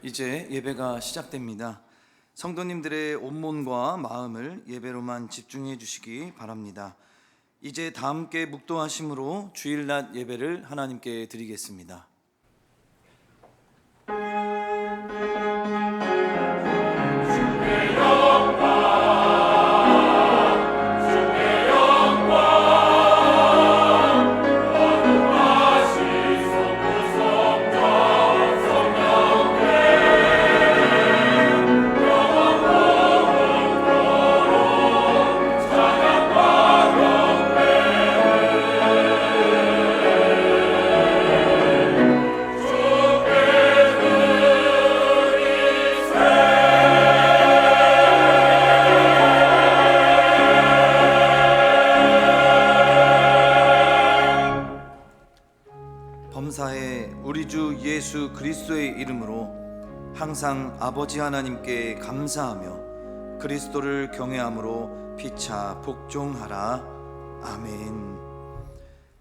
이제 예배가 시작됩니다. 성도님들의 온몸과 마음을 예배로만 집중해 주시기 바랍니다. 이제 다 함께 묵도하심으로 주일낮 예배를 하나님께 드리겠습니다. 범사에 우리 주 예수 그리스도의 이름으로 항상 아버지 하나님께 감사하며 그리스도를 경외함으로 피차 복종하라. 아멘.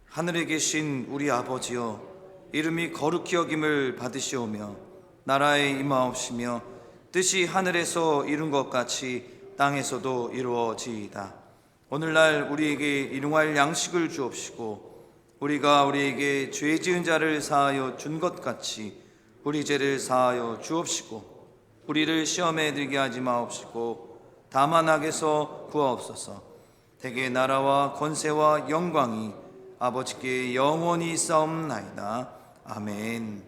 하늘에 계신 우리 아버지여, 이름이 거룩히 여김을 받으시오며 나라에 임하옵시며 뜻이 하늘에서 이룬 것 같이 땅에서도 이루어지이다. 오늘날 우리에게 일용할 양식을 주옵시고 우리가 우리에게 죄 지은 자를 사하여 준 것 같이 우리 죄를 사하여 주옵시고 우리를 시험에 들게 하지 마옵시고 다만 악에서 구하옵소서. 대개 나라와 권세와 영광이 아버지께 영원히 있사옵나이다. 아멘.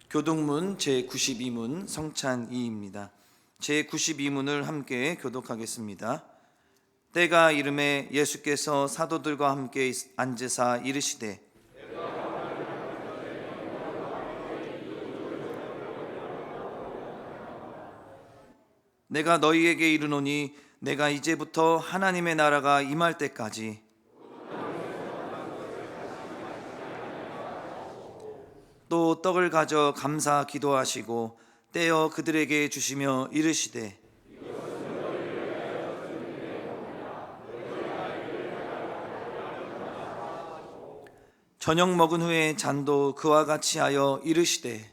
교독문 제92문 성찬2입니다. 제92문을 함께 교독하겠습니다. 때가 이름에 예수께서 사도들과 함께 앉으사 이르시되 내가 너희에게 이르노니 내가 이제부터 하나님의 나라가 임할 때까지 또 떡을 가져 감사 기도하시고 떼어 그들에게 주시며 이르시되 저녁 먹은 후에 잔도 그와 같이 하여 이르시되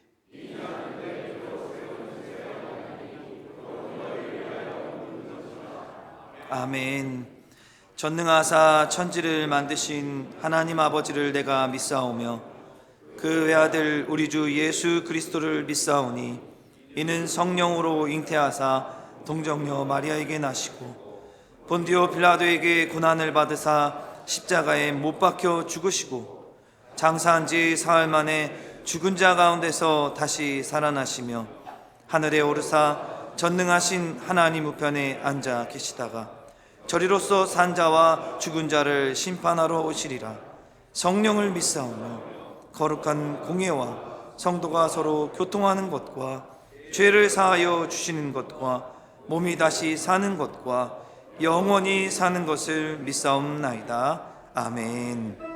아멘. 전능하사 천지를 만드신 하나님 아버지를 내가 믿사오며 그 외아들 우리 주 예수 그리스도를 믿사오니 이는 성령으로 잉태하사 동정녀 마리아에게 나시고 본디오 빌라도에게 고난을 받으사 십자가에 못 박혀 죽으시고 장사한 지 사흘 만에 죽은 자 가운데서 다시 살아나시며 하늘에 오르사 전능하신 하나님 우편에 앉아 계시다가 저리로서 산 자와 죽은 자를 심판하러 오시리라. 성령을 믿사오며 거룩한 공예와 성도가 서로 교통하는 것과 죄를 사하여 주시는 것과 몸이 다시 사는 것과 영원히 사는 것을 믿사옵나이다. 아멘.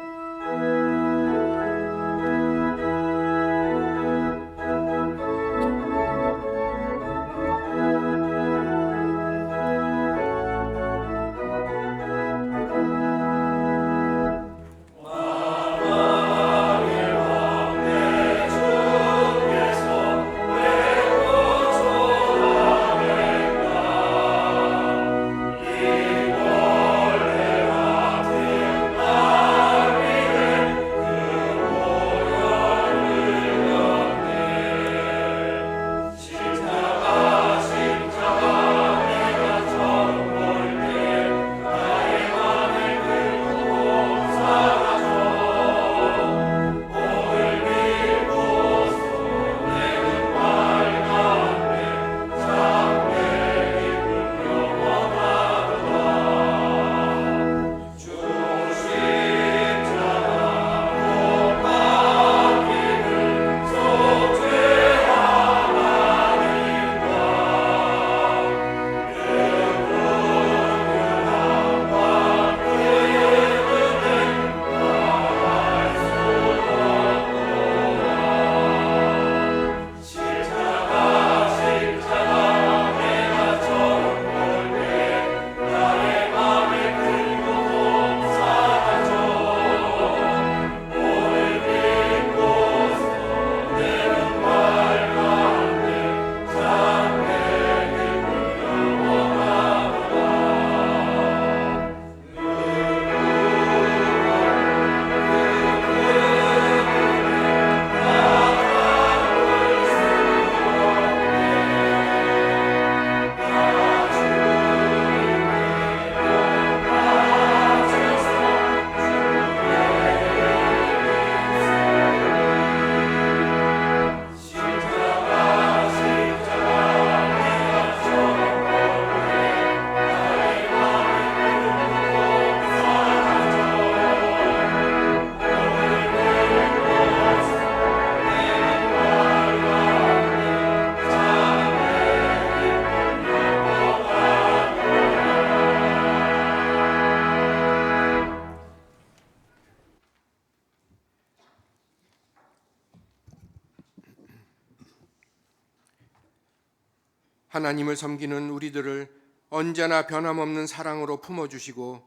하나님을 섬기는 우리들을 언제나 변함없는 사랑으로 품어주시고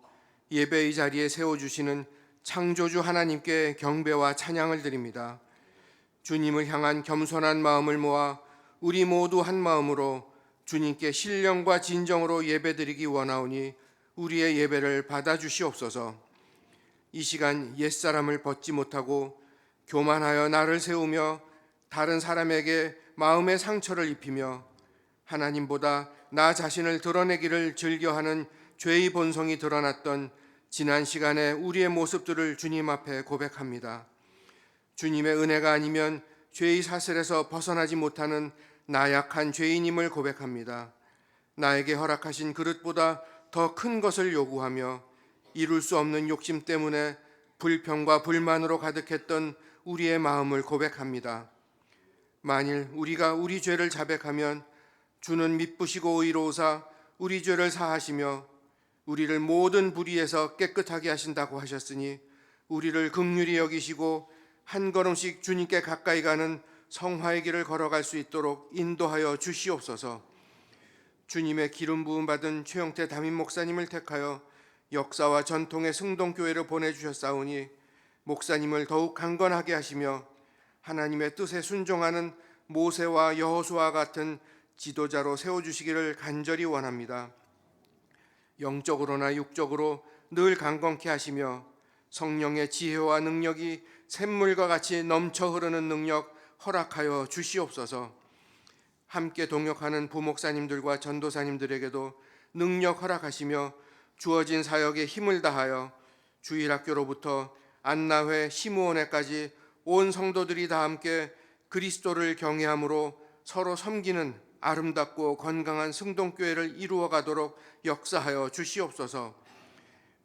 예배의 자리에 세워주시는 창조주 하나님께 경배와 찬양을 드립니다. 주님을 향한 겸손한 마음을 모아 우리 모두 한 마음으로 주님께 신령과 진정으로 예배드리기 원하오니 우리의 예배를 받아주시옵소서. 이 시간 옛사람을 벗지 못하고 교만하여 나를 세우며 다른 사람에게 마음의 상처를 입히며 하나님보다 나 자신을 드러내기를 즐겨하는 죄의 본성이 드러났던 지난 시간에 우리의 모습들을 주님 앞에 고백합니다. 주님의 은혜가 아니면 죄의 사슬에서 벗어나지 못하는 나약한 죄인임을 고백합니다. 나에게 허락하신 그릇보다 더 큰 것을 요구하며 이룰 수 없는 욕심 때문에 불평과 불만으로 가득했던 우리의 마음을 고백합니다. 만일 우리가 우리 죄를 자백하면 주는 미쁘시고 의로우사 우리 죄를 사하시며 우리를 모든 불의에서 깨끗하게 하신다고 하셨으니 우리를 긍휼히 여기시고 한 걸음씩 주님께 가까이 가는 성화의 길을 걸어갈 수 있도록 인도하여 주시옵소서. 주님의 기름 부음 받은 최영태 담임 목사님을 택하여 역사와 전통의 승동교회를 보내주셨사오니 목사님을 더욱 강건하게 하시며 하나님의 뜻에 순종하는 모세와 여호수아와 같은 지도자로 세워주시기를 간절히 원합니다. 영적으로나 육적으로 늘 강건케 하시며 성령의 지혜와 능력이 샘물과 같이 넘쳐 흐르는 능력 허락하여 주시옵소서. 함께 동역하는 부목사님들과 전도사님들에게도 능력 허락하시며 주어진 사역에 힘을 다하여 주일학교로부터 안나회 시무원회까지 온 성도들이 다 함께 그리스도를 경외함으로 서로 섬기는 아름답고 건강한 승동교회를 이루어 가도록 역사하여 주시옵소서.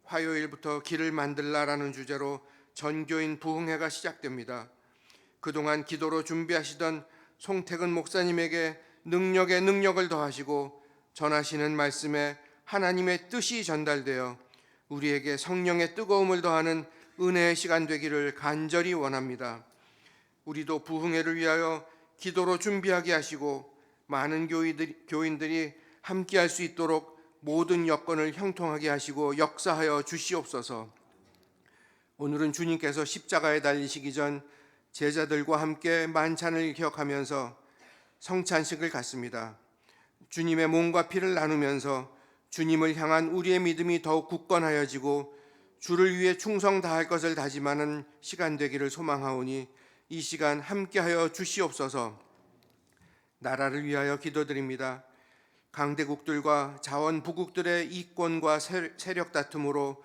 화요일부터 길을 만들라라는 주제로 전교인 부흥회가 시작됩니다. 그동안 기도로 준비하시던 송태근 목사님에게 능력에 능력을 더하시고 전하시는 말씀에 하나님의 뜻이 전달되어 우리에게 성령의 뜨거움을 더하는 은혜의 시간 되기를 간절히 원합니다. 우리도 부흥회를 위하여 기도로 준비하게 하시고 많은 교인들이 함께할 수 있도록 모든 여건을 형통하게 하시고 역사하여 주시옵소서. 오늘은 주님께서 십자가에 달리시기 전 제자들과 함께 만찬을 기억하면서 성찬식을 갖습니다. 주님의 몸과 피를 나누면서 주님을 향한 우리의 믿음이 더욱 굳건하여지고 주를 위해 충성 다할 것을 다짐하는 시간 되기를 소망하오니 이 시간 함께하여 주시옵소서. 나라를 위하여 기도드립니다. 강대국들과 자원부국들의 이권과 세력 다툼으로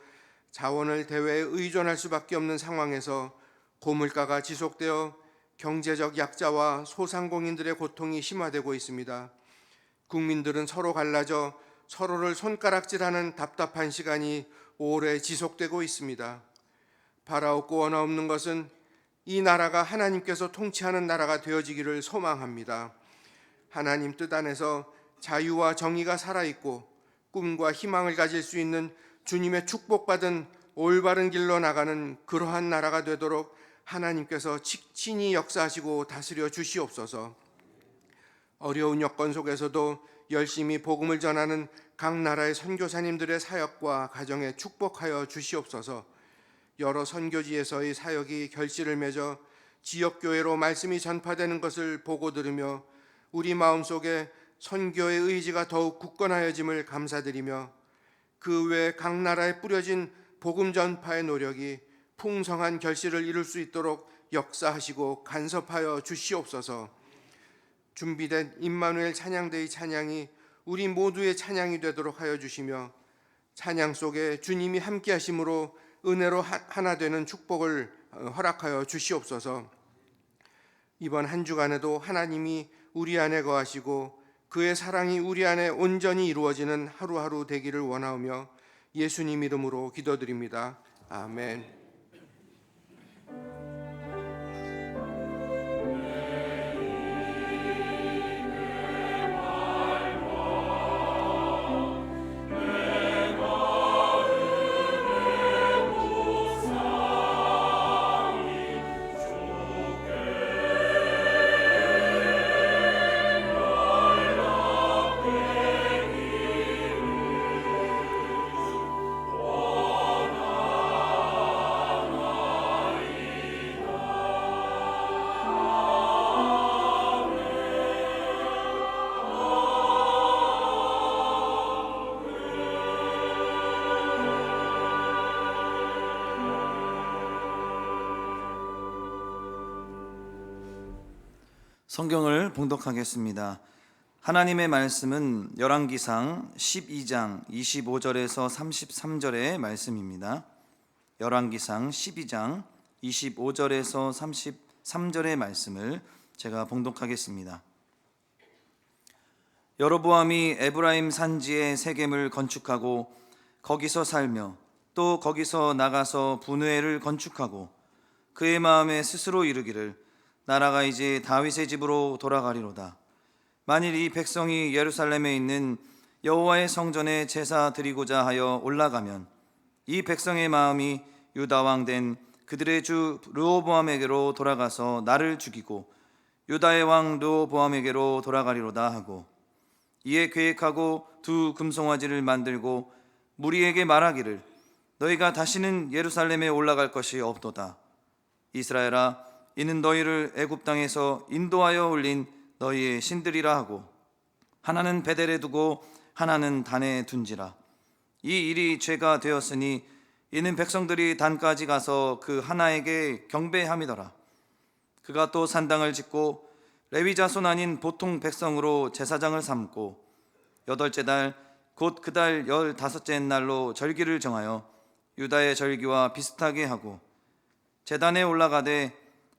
자원을 대외에 의존할 수밖에 없는 상황에서 고물가가 지속되어 경제적 약자와 소상공인들의 고통이 심화되고 있습니다. 국민들은 서로 갈라져 서로를 손가락질하는 답답한 시간이 오래 지속되고 있습니다. 바라옵고 원하옵는 것은 이 나라가 하나님께서 통치하는 나라가 되어지기를 소망합니다. 하나님 뜻 안에서 자유와 정의가 살아있고 꿈과 희망을 가질 수 있는 주님의 축복받은 올바른 길로 나가는 그러한 나라가 되도록 하나님께서 친히 역사하시고 다스려 주시옵소서. 어려운 여건 속에서도 열심히 복음을 전하는 각 나라의 선교사님들의 사역과 가정에 축복하여 주시옵소서. 여러 선교지에서의 사역이 결실을 맺어 지역교회로 말씀이 전파되는 것을 보고 들으며 우리 마음속에 선교의 의지가 더욱 굳건하여짐을 감사드리며 그 외 각 나라에 뿌려진 복음 전파의 노력이 풍성한 결실을 이룰 수 있도록 역사하시고 간섭하여 주시옵소서. 준비된 임마누엘 찬양대의 찬양이 우리 모두의 찬양이 되도록 하여 주시며 찬양 속에 주님이 함께 하심으로 은혜로 하나 되는 축복을 허락하여 주시옵소서. 이번 한 주간에도 하나님이 우리 안에 거하시고 그의 사랑이 우리 안에 온전히 이루어지는 하루하루 되기를 원하오며 예수님 이름으로 기도드립니다. 아멘. 성경을 봉독하겠습니다. 하나님의 말씀은 열왕기상 12장 25절에서 33절의 말씀입니다. 열왕기상 12장 25절에서 33절의 말씀을 제가 봉독하겠습니다. 여로보암이 에브라임 산지에 세겜을 건축하고 거기서 살며 또 거기서 나가서 분회를 건축하고 그의 마음에 스스로 이르기를 나라가 이제 다윗의 집으로 돌아가리로다. 만일 이 백성이 예루살렘에 있는 여호와의 성전에 제사 드리고자 하여 올라가면 이 백성의 마음이 유다 왕 된 그들의 주 르호보암에게로 돌아가서 나를 죽이고 유다의 왕 르호보암에게로 돌아가리로다 하고 이에 계획하고 두 금송아지를 만들고 무리에게 말하기를 너희가 다시는 예루살렘에 올라갈 것이 없도다. 이스라엘아, 이는 너희를 애굽 땅에서 인도하여 올린 너희의 신들이라 하고 하나는 베델에 두고 하나는 단에 둔지라. 이 일이 죄가 되었으니 이는 백성들이 단까지 가서 그 하나에게 경배함이더라. 그가 또 산당을 짓고 레위 자손 아닌 보통 백성으로 제사장을 삼고 여덟째 달 곧 그 달 15째 날로 절기를 정하여 유다의 절기와 비슷하게 하고 제단에 올라가되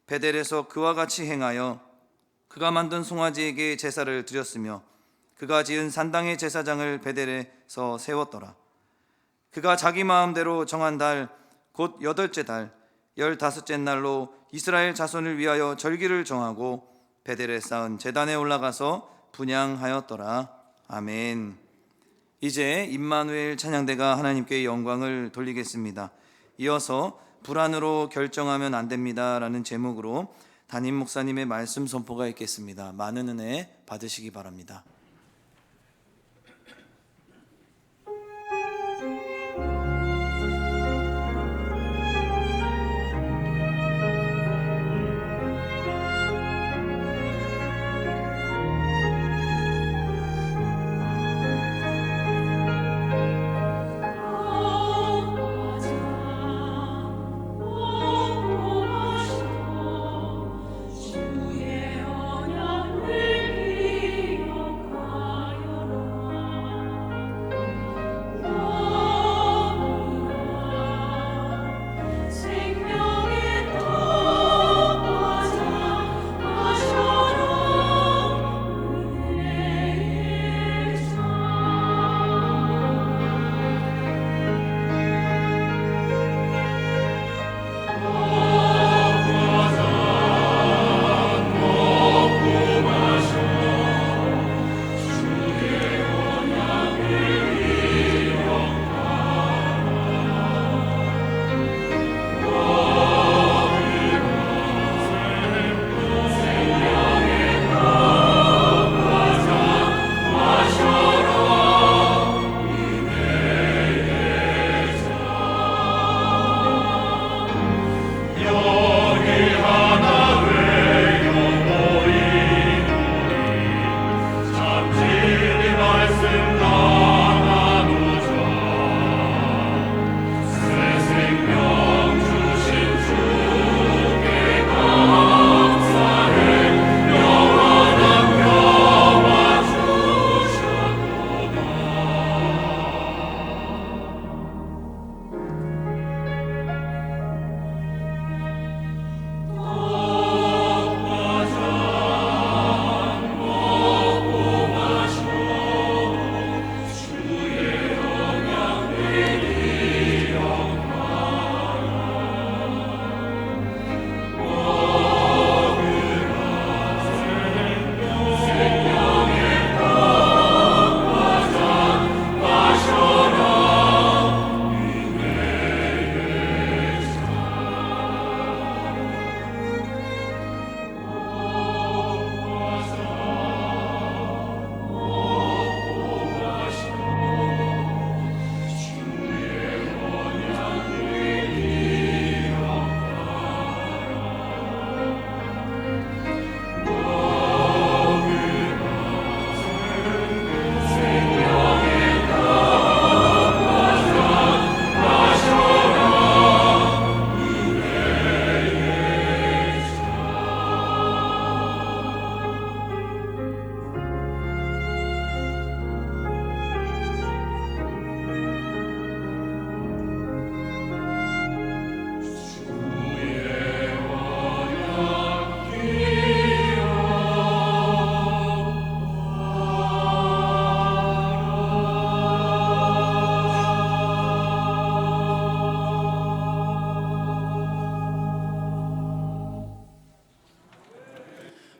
베델에서 그와 같이 행하여 그가 만든 송아지에게 제사를 드렸으며 그가 지은 산당의 제사장을 베델에서 세웠더라. 그가 자기 마음대로 정한 달 곧 여덟째 달 15째 날로 이스라엘 자손을 위하여 절기를 정하고 베델에 쌓은 제단에 올라가서 분향하였더라. 아멘. 이제 임마누엘 찬양대가 하나님께 영광을 돌리겠습니다. 이어서 불안으로 결정하면 안 됩니다 라는 제목으로 담임 목사님의 말씀 선포가 있겠습니다. 많은 은혜 받으시기 바랍니다.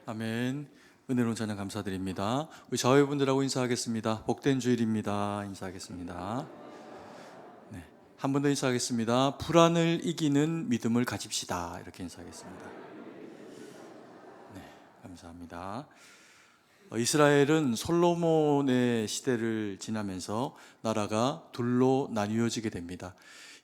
아멘. 은혜로운 찬양 감사드립니다. 우리 자회분들하고 인사하겠습니다. 복된 주일입니다. 인사하겠습니다. 네, 한 번 더 인사하겠습니다. 불안을 이기는 믿음을 가집시다. 이렇게 인사하겠습니다. 네, 감사합니다. 이스라엘은 솔로몬의 시대를 지나면서 나라가 둘로 나뉘어지게 됩니다.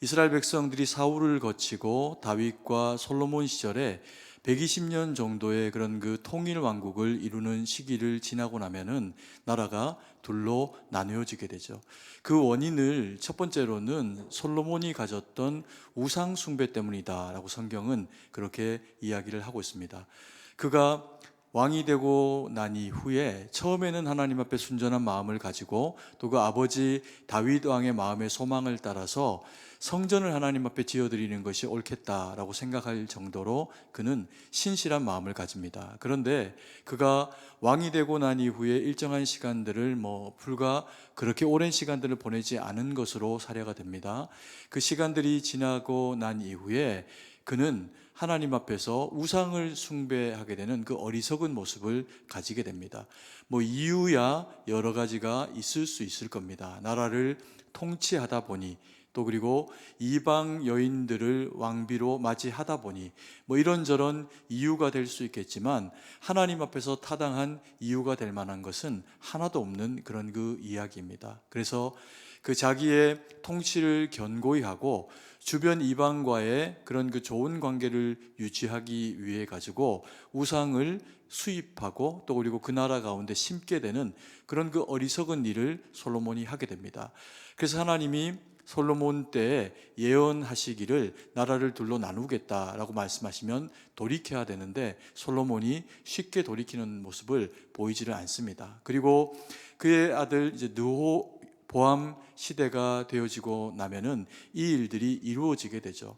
이스라엘 백성들이 사울을 거치고 다윗과 솔로몬 시절에 120년 정도의 그런 그 통일 왕국을 이루는 시기를 지나고 나면은 나라가 둘로 나뉘어지게 되죠. 그 원인을 첫 번째로는 솔로몬이 가졌던 우상 숭배 때문이다라고 성경은 그렇게 이야기를 하고 있습니다. 그가 왕이 되고 난 이후에 처음에는 하나님 앞에 순전한 마음을 가지고 또 그 아버지 다윗 왕의 마음의 소망을 따라서 성전을 하나님 앞에 지어드리는 것이 옳겠다라고 생각할 정도로 그는 신실한 마음을 가집니다. 그런데 그가 왕이 되고 난 이후에 일정한 시간들을 불과 그렇게 오랜 시간들을 보내지 않은 것으로 사례가 됩니다. 그 시간들이 지나고 난 이후에 그는 하나님 앞에서 우상을 숭배하게 되는 그 어리석은 모습을 가지게 됩니다. 이유야 여러 가지가 있을 수 있을 겁니다. 나라를 통치하다 보니 또 그리고 이방 여인들을 왕비로 맞이하다 보니 이런저런 이유가 될 수 있겠지만 하나님 앞에서 타당한 이유가 될 만한 것은 하나도 없는 그런 그 이야기입니다. 그래서 그 자기의 통치를 견고히 하고 주변 이방과의 그런 그 좋은 관계를 유지하기 위해 가지고 우상을 수입하고 또 그리고 그 나라 가운데 심게 되는 그런 그 어리석은 일을 솔로몬이 하게 됩니다. 그래서 하나님이 솔로몬 때에 예언하시기를 나라를 둘로 나누겠다라고 말씀하시면 돌이켜야 되는데 솔로몬이 쉽게 돌이키는 모습을 보이지를 않습니다. 그리고 그의 아들 이제 르호보암 시대가 되어지고 나면은 이 일들이 이루어지게 되죠.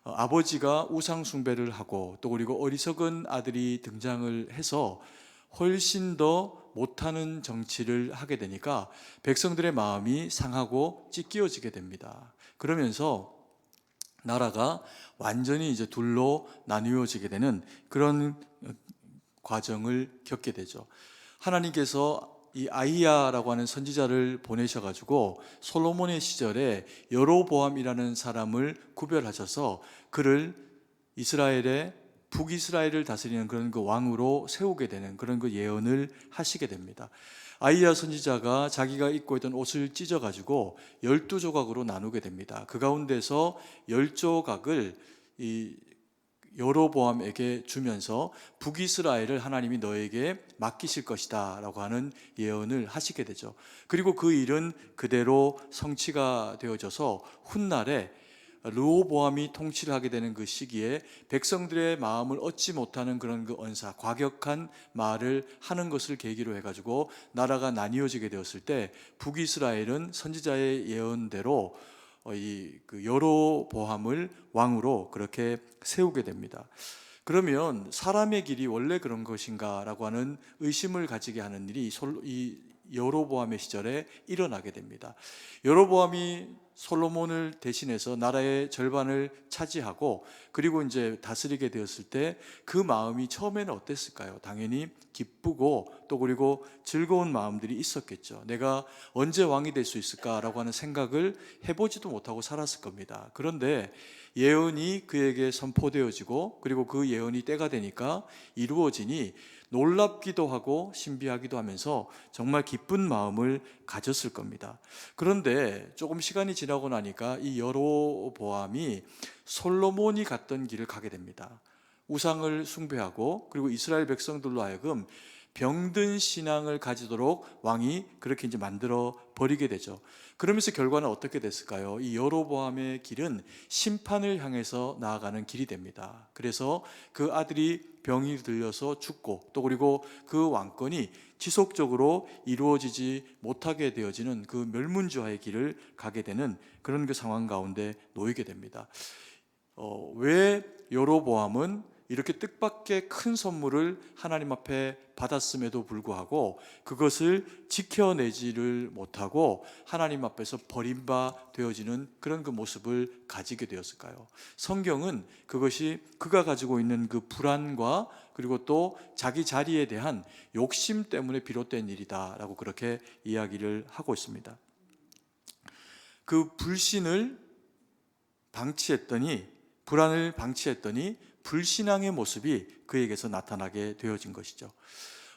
아버지가 우상 숭배를 하고 또 그리고 어리석은 아들이 등장을 해서 훨씬 더 못하는 정치를 하게 되니까 백성들의 마음이 상하고 찢겨지게 됩니다. 그러면서 나라가 완전히 이제 둘로 나누어지게 되는 그런 과정을 겪게 되죠. 하나님께서 이 아히야라고 하는 선지자를 보내셔가지고 솔로몬의 시절에 여로보암이라는 사람을 구별하셔서 그를 이스라엘의 북이스라엘을 다스리는 그런 그 왕으로 세우게 되는 그런 그 예언을 하시게 됩니다. 아히야 선지자가 자기가 입고 있던 옷을 찢어가지고 12조각으로 나누게 됩니다. 그 가운데서 10조각을 이 여로보암에게 주면서 북이스라엘을 하나님이 너에게 맡기실 것이다 라고 하는 예언을 하시게 되죠. 그리고 그 일은 그대로 성취가 되어져서 훗날에 르호보암이 통치를 하게 되는 그 시기에 백성들의 마음을 얻지 못하는 그런 그 언사, 과격한 말을 하는 것을 계기로 해가지고 나라가 나뉘어지게 되었을 때 북이스라엘은 선지자의 예언대로 그 여로보암을 왕으로 그렇게 세우게 됩니다. 그러면 사람의 길이 원래 그런 것인가라고 하는 의심을 가지게 하는 일이 이 여로보암의 시절에 일어나게 됩니다. 여로보암이 솔로몬을 대신해서 나라의 절반을 차지하고 그리고 이제 다스리게 되었을 때 그 마음이 처음에는 어땠을까요? 당연히 기쁘고 또 그리고 즐거운 마음들이 있었겠죠. 내가 언제 왕이 될 수 있을까라고 하는 생각을 해보지도 못하고 살았을 겁니다. 그런데 예언이 그에게 선포되어지고 그리고 그 예언이 때가 되니까 이루어지니 놀랍기도 하고 신비하기도 하면서 정말 기쁜 마음을 가졌을 겁니다. 그런데 조금 시간이 지나고 나니까 이 여로보암이 솔로몬이 갔던 길을 가게 됩니다. 우상을 숭배하고 그리고 이스라엘 백성들로 하여금 병든 신앙을 가지도록 왕이 그렇게 이제 만들어 버리게 되죠. 그러면서 결과는 어떻게 됐을까요? 이 여로보암의 길은 심판을 향해서 나아가는 길이 됩니다. 그래서 그 아들이 병이 들려서 죽고 또 그리고 그 왕권이 지속적으로 이루어지지 못하게 되어지는 그 멸문주화의 길을 가게 되는 그런 그 상황 가운데 놓이게 됩니다. 왜 여로보암은 이렇게 뜻밖의 큰 선물을 하나님 앞에 받았음에도 불구하고 그것을 지켜내지를 못하고 하나님 앞에서 버림바 되어지는 그런 그 모습을 가지게 되었을까요? 성경은 그것이 그가 가지고 있는 그 불안과 그리고 또 자기 자리에 대한 욕심 때문에 비롯된 일이다라고 그렇게 이야기를 하고 있습니다. 그 불신을 방치했더니 불안을 방치했더니 불신앙의 모습이 그에게서 나타나게 되어진 것이죠.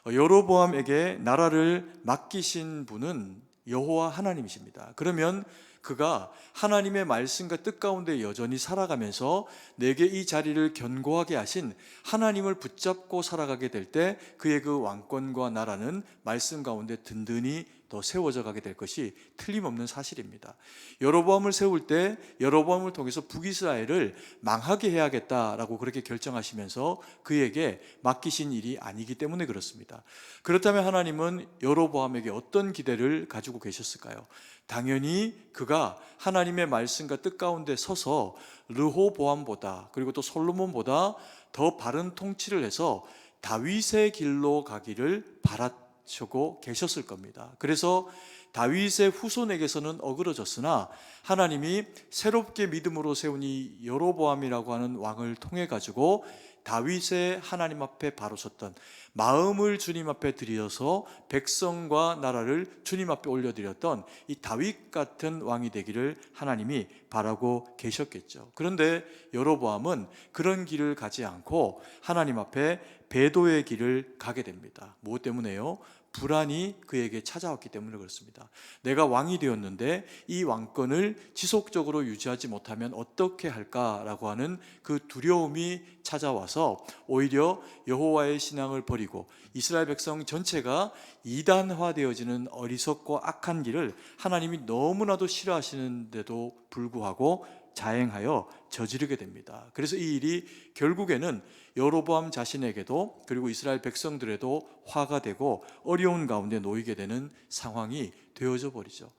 여로보암에게 나라를 맡기신 분은 여호와 하나님이십니다. 그러면 그가 하나님의 말씀과 뜻 가운데 여전히 살아가면서 내게 이 자리를 견고하게 하신 하나님을 붙잡고 살아가게 될 때 그의 그 왕권과 나라는 말씀 가운데 든든히 더 세워져 가게 될 것이 틀림없는 사실입니다. 여로보암을 세울 때 여로보암을 통해서 북이스라엘을 망하게 해야겠다라고 그렇게 결정하시면서 그에게 맡기신 일이 아니기 때문에 그렇습니다. 그렇다면 하나님은 여로보암에게 어떤 기대를 가지고 계셨을까요? 당연히 그가 하나님의 말씀과 뜻 가운데 서서 르호보암보다 그리고 또 솔로몬보다 더 바른 통치를 해서 다윗의 길로 가기를 바라시고 계셨을 겁니다. 그래서 다윗의 후손에게서는 어그러졌으나 하나님이 새롭게 믿음으로 세운 이 여로보암이라고 하는 왕을 통해 가지고 다윗의 하나님 앞에 바로 섰던 마음을 주님 앞에 드려서 백성과 나라를 주님 앞에 올려드렸던 이 다윗 같은 왕이 되기를 하나님이 바라고 계셨겠죠. 그런데 여로보암은 그런 길을 가지 않고 하나님 앞에 배도의 길을 가게 됩니다. 무엇 때문에요? 불안이 그에게 찾아왔기 때문에 그렇습니다. 내가 왕이 되었는데 이 왕권을 지속적으로 유지하지 못하면 어떻게 할까라고 하는 그 두려움이 찾아와서 오히려 여호와의 신앙을 버리고 이스라엘 백성 전체가 이단화되어지는 어리석고 악한 길을 하나님이 너무나도 싫어하시는데도 불구하고 자행하여 저지르게 됩니다. 그래서 이 일이 결국에는 여로보암 자신에게도 그리고 이스라엘 백성들에도 화가 되고 어려운 가운데 놓이게 되는 상황이 되어져 버리죠.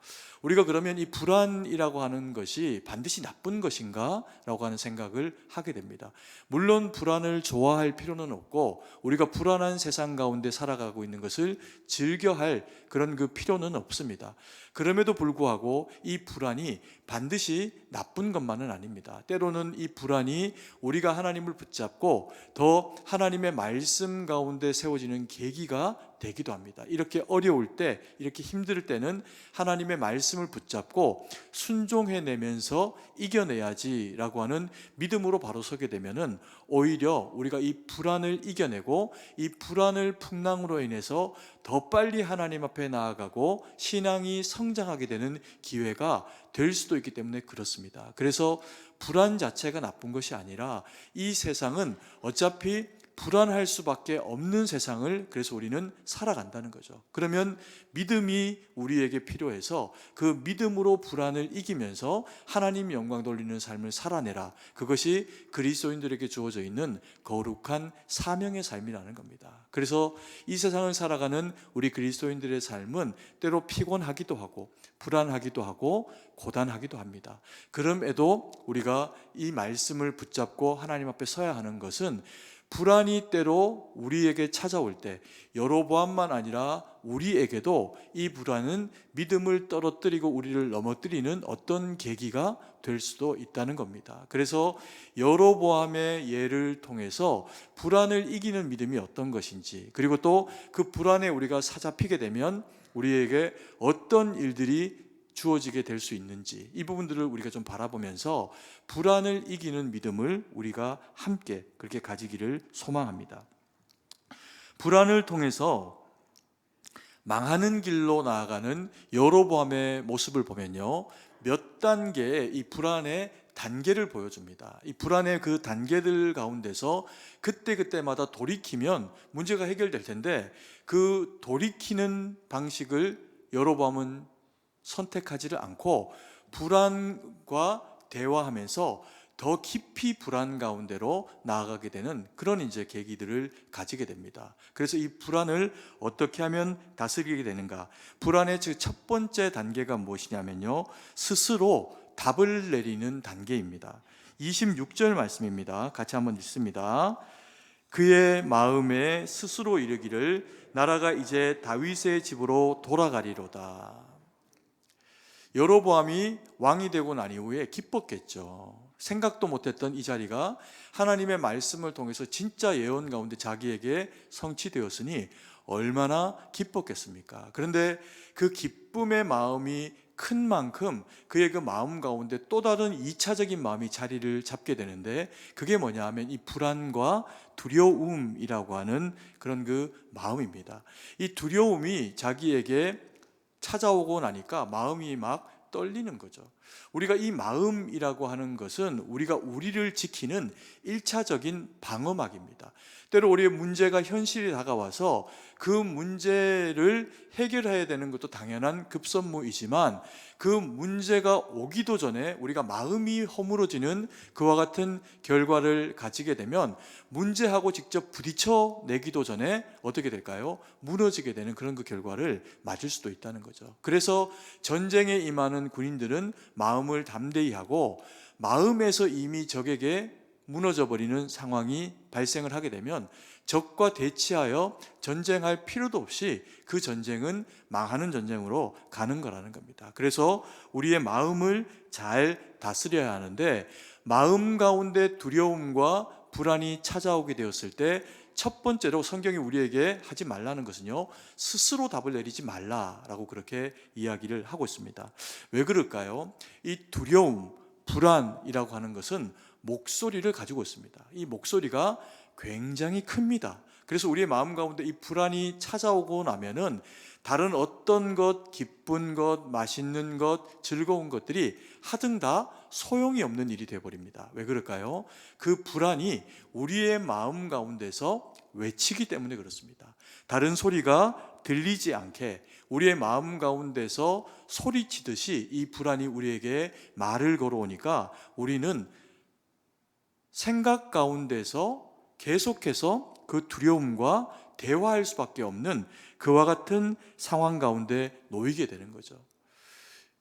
우리가 그러면 이 불안이라고 하는 것이 반드시 나쁜 것인가? 라고 하는 생각을 하게 됩니다. 물론 불안을 좋아할 필요는 없고 우리가 불안한 세상 가운데 살아가고 있는 것을 즐겨할 그런 그 필요는 없습니다. 그럼에도 불구하고 이 불안이 반드시 나쁜 것만은 아닙니다. 때로는 이 불안이 우리가 하나님을 붙잡고 더 하나님의 말씀 가운데 세워지는 계기가 되기도 합니다. 이렇게 어려울 때, 이렇게 힘들 때는 하나님의 말씀을 붙잡고 순종해내면서 이겨내야지라고 하는 믿음으로 바로 서게 되면은 오히려 우리가 이 불안을 이겨내고 이 불안을 풍랑으로 인해서 더 빨리 하나님 앞에 나아가고 신앙이 성장하게 되는 기회가 될 수도 있기 때문에 그렇습니다. 그래서 불안 자체가 나쁜 것이 아니라 이 세상은 어차피 불안할 수밖에 없는 세상을 그래서 우리는 살아간다는 거죠. 그러면 믿음이 우리에게 필요해서 그 믿음으로 불안을 이기면서 하나님 영광 돌리는 삶을 살아내라. 그것이 그리스도인들에게 주어져 있는 거룩한 사명의 삶이라는 겁니다. 그래서 이 세상을 살아가는 우리 그리스도인들의 삶은 때로 피곤하기도 하고 불안하기도 하고 고단하기도 합니다. 그럼에도 우리가 이 말씀을 붙잡고 하나님 앞에 서야 하는 것은 불안이 때로 우리에게 찾아올 때 여로보암만 아니라 우리에게도 이 불안은 믿음을 떨어뜨리고 우리를 넘어뜨리는 어떤 계기가 될 수도 있다는 겁니다. 그래서 여로보암의 예를 통해서 불안을 이기는 믿음이 어떤 것인지 그리고 또 그 불안에 우리가 사잡히게 되면 우리에게 어떤 일들이 주어지게 될 수 있는지 이 부분들을 우리가 좀 바라보면서 불안을 이기는 믿음을 우리가 함께 그렇게 가지기를 소망합니다. 불안을 통해서 망하는 길로 나아가는 여로보암의 모습을 보면요, 몇 단계의 이 불안의 단계를 보여줍니다. 이 불안의 그 단계들 가운데서 그때그때마다 돌이키면 문제가 해결될 텐데 그 돌이키는 방식을 여로보암은 선택하지를 않고 불안과 대화하면서 더 깊이 불안 가운데로 나아가게 되는 그런 이제 계기들을 가지게 됩니다. 그래서 이 불안을 어떻게 하면 다스리게 되는가? 불안의 첫 번째 단계가 무엇이냐면요, 스스로 답을 내리는 단계입니다. 26절 말씀입니다. 같이 한번 읽습니다. 그의 마음에 스스로 이르기를 나라가 이제 다윗의 집으로 돌아가리로다. 여로보암이 왕이 되고 난 이후에 기뻤겠죠. 생각도 못했던 이 자리가 하나님의 말씀을 통해서 진짜 예언 가운데 자기에게 성취되었으니 얼마나 기뻤겠습니까? 그런데 그 기쁨의 마음이 큰 만큼 그의 그 마음 가운데 또 다른 2차적인 마음이 자리를 잡게 되는데 그게 뭐냐 하면 이 불안과 두려움이라고 하는 그런 그 마음입니다. 이 두려움이 자기에게 찾아오고 나니까 마음이 막 떨리는 거죠. 우리가 이 마음이라고 하는 것은 우리가 우리를 지키는 1차적인 방어막입니다. 때로 우리의 문제가 현실이 다가와서 그 문제를 해결해야 되는 것도 당연한 급선무이지만 그 문제가 오기도 전에 우리가 마음이 허물어지는 그와 같은 결과를 가지게 되면 문제하고 직접 부딪혀 내기도 전에 어떻게 될까요? 무너지게 되는 그런 그 결과를 맞을 수도 있다는 거죠. 그래서 전쟁에 임하는 군인들은 마음을 담대히 하고 마음에서 이미 적에게 무너져 버리는 상황이 발생을 하게 되면 적과 대치하여 전쟁할 필요도 없이 그 전쟁은 망하는 전쟁으로 가는 거라는 겁니다. 그래서 우리의 마음을 잘 다스려야 하는데 마음 가운데 두려움과 불안이 찾아오게 되었을 때 첫 번째로 성경이 우리에게 하지 말라는 것은요, 스스로 답을 내리지 말라라고 그렇게 이야기를 하고 있습니다. 왜 그럴까요? 이 두려움, 불안이라고 하는 것은 목소리를 가지고 있습니다. 이 목소리가 굉장히 큽니다. 그래서 우리의 마음 가운데 이 불안이 찾아오고 나면은 다른 어떤 것, 기쁜 것, 맛있는 것, 즐거운 것들이 하등 다 소용이 없는 일이 되어버립니다. 왜 그럴까요? 그 불안이 우리의 마음 가운데서 외치기 때문에 그렇습니다. 다른 소리가 들리지 않게 우리의 마음 가운데서 소리치듯이 이 불안이 우리에게 말을 걸어오니까 우리는 생각 가운데서 계속해서 그 두려움과 대화할 수밖에 없는 그와 같은 상황 가운데 놓이게 되는 거죠.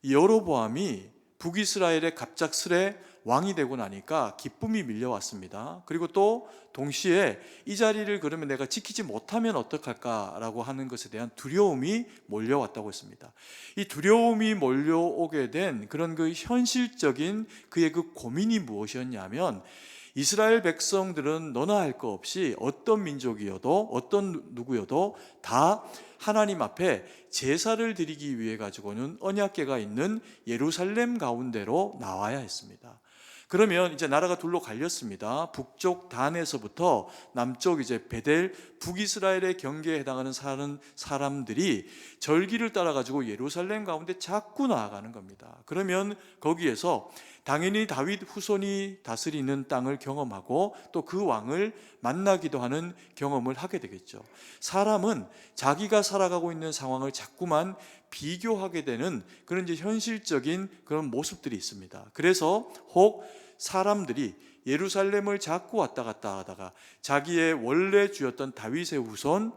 여로보암이 북이스라엘의 갑작스레 왕이 되고 나니까 기쁨이 밀려왔습니다. 그리고 또 동시에 이 자리를 그러면 내가 지키지 못하면 어떡할까라고 하는 것에 대한 두려움이 몰려왔다고 했습니다. 이 두려움이 몰려오게 된 그런 그 현실적인 그의 그 고민이 무엇이었냐면 이스라엘 백성들은 너나 할 거 없이 어떤 민족이어도 어떤 누구여도 다 하나님 앞에 제사를 드리기 위해 가지고는 언약궤가 있는 예루살렘 가운데로 나와야 했습니다. 그러면 이제 나라가 둘로 갈렸습니다. 북쪽 단에서부터 남쪽 이제 베델 북이스라엘의 경계에 해당하는 사람들이 절기를 따라 가지고 예루살렘 가운데 자꾸 나아가는 겁니다. 그러면 거기에서 당연히 다윗 후손이 다스리는 땅을 경험하고 또 그 왕을 만나기도 하는 경험을 하게 되겠죠. 사람은 자기가 살아가고 있는 상황을 자꾸만 비교하게 되는 그런 이제 현실적인 그런 모습들이 있습니다. 그래서 혹 사람들이 예루살렘을 자꾸 왔다 갔다 하다가 자기의 원래 주였던 다윗의 후손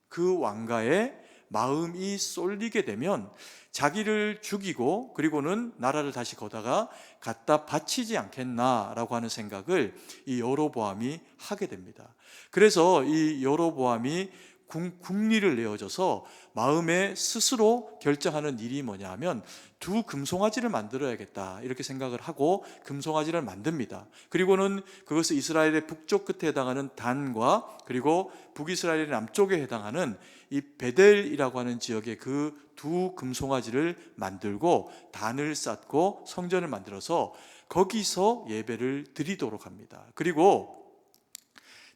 그 왕가의 마음이 쏠리게 되면 자기를 죽이고 그리고는 나라를 다시 거다가 갖다 바치지 않겠나라고 하는 생각을 이 여로보암이 하게 됩니다. 그래서 이 여로보암이 국리를 내어줘서 마음에 스스로 결정하는 일이 뭐냐면 두 금송아지를 만들어야겠다 이렇게 생각을 하고 금송아지를 만듭니다. 그리고는 그것을 이스라엘의 북쪽 끝에 해당하는 단과 그리고 북이스라엘의 남쪽에 해당하는 이 베델이라고 하는 지역의 그 두 금송아지를 만들고 단을 쌓고 성전을 만들어서 거기서 예배를 드리도록 합니다. 그리고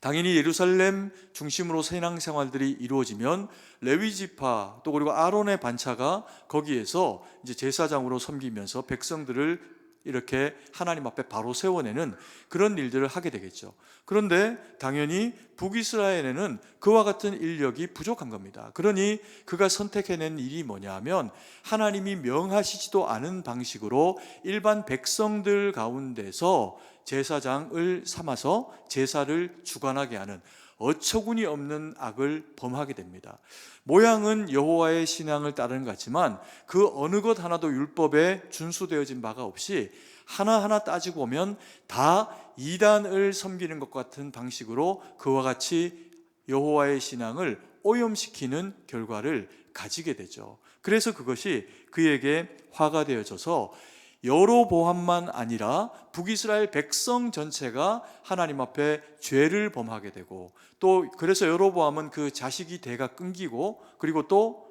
당연히 예루살렘 중심으로 신앙생활들이 이루어지면 레위 지파 또 그리고 아론의 반차가 거기에서 이제 제사장으로 섬기면서 백성들을 이렇게 하나님 앞에 바로 세워내는 그런 일들을 하게 되겠죠. 그런데 당연히 북이스라엘에는 그와 같은 인력이 부족한 겁니다. 그러니 그가 선택해낸 일이 뭐냐면 하나님이 명하시지도 않은 방식으로 일반 백성들 가운데서 제사장을 삼아서 제사를 주관하게 하는 어처구니 없는 악을 범하게 됩니다. 모양은 여호와의 신앙을 따르는 것 같지만 그 어느 것 하나도 율법에 준수되어진 바가 없이 하나하나 따지고 보면 다 이단을 섬기는 것 같은 방식으로 그와 같이 여호와의 신앙을 오염시키는 결과를 가지게 되죠. 그래서 그것이 그에게 화가 되어져서 여로보암만 아니라 북이스라엘 백성 전체가 하나님 앞에 죄를 범하게 되고 또 그래서 여로보암은 그 자식이 대가 끊기고 그리고 또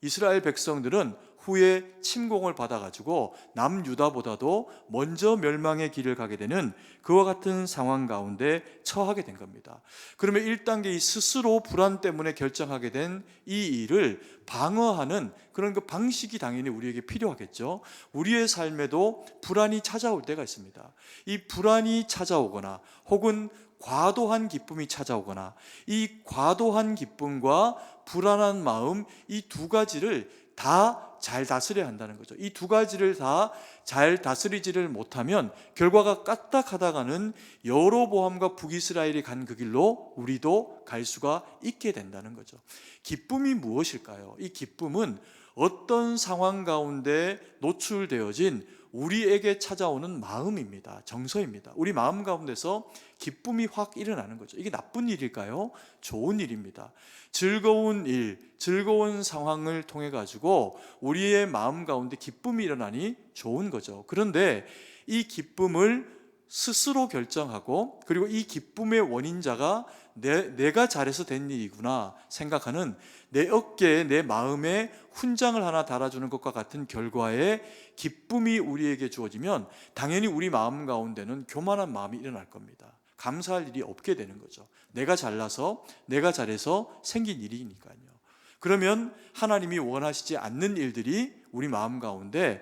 이스라엘 백성들은 후에 침공을 받아가지고 남유다보다도 먼저 멸망의 길을 가게 되는 그와 같은 상황 가운데 처하게 된 겁니다. 그러면 1단계 이 스스로 불안 때문에 결정하게 된 이 일을 방어하는 그런 그 방식이 당연히 우리에게 필요하겠죠. 우리의 삶에도 불안이 찾아올 때가 있습니다. 이 불안이 찾아오거나 혹은 과도한 기쁨이 찾아오거나 이 과도한 기쁨과 불안한 마음, 이 두 가지를 다 잘 다스려야 한다는 거죠. 이 두 가지를 다 잘 다스리지를 못하면 결과가 까딱하다가는 여로보암과 북이스라엘이 간 그 길로 우리도 갈 수가 있게 된다는 거죠. 기쁨이 무엇일까요? 이 기쁨은 어떤 상황 가운데 노출되어진 우리에게 찾아오는 마음입니다. 정서입니다. 우리 마음 가운데서 기쁨이 확 일어나는 거죠. 이게 나쁜 일일까요? 좋은 일입니다. 즐거운 일, 즐거운 상황을 통해 가지고 우리의 마음 가운데 기쁨이 일어나니 좋은 거죠. 그런데 이 기쁨을 스스로 결정하고 그리고 이 기쁨의 원인자가 내가 잘해서 된 일이구나 생각하는 내 어깨에 내 마음에 훈장을 하나 달아주는 것과 같은 결과의 기쁨이 우리에게 주어지면 당연히 우리 마음 가운데는 교만한 마음이 일어날 겁니다. 감사할 일이 없게 되는 거죠. 내가 잘나서 내가 잘해서 생긴 일이니까요. 그러면 하나님이 원하시지 않는 일들이 우리 마음 가운데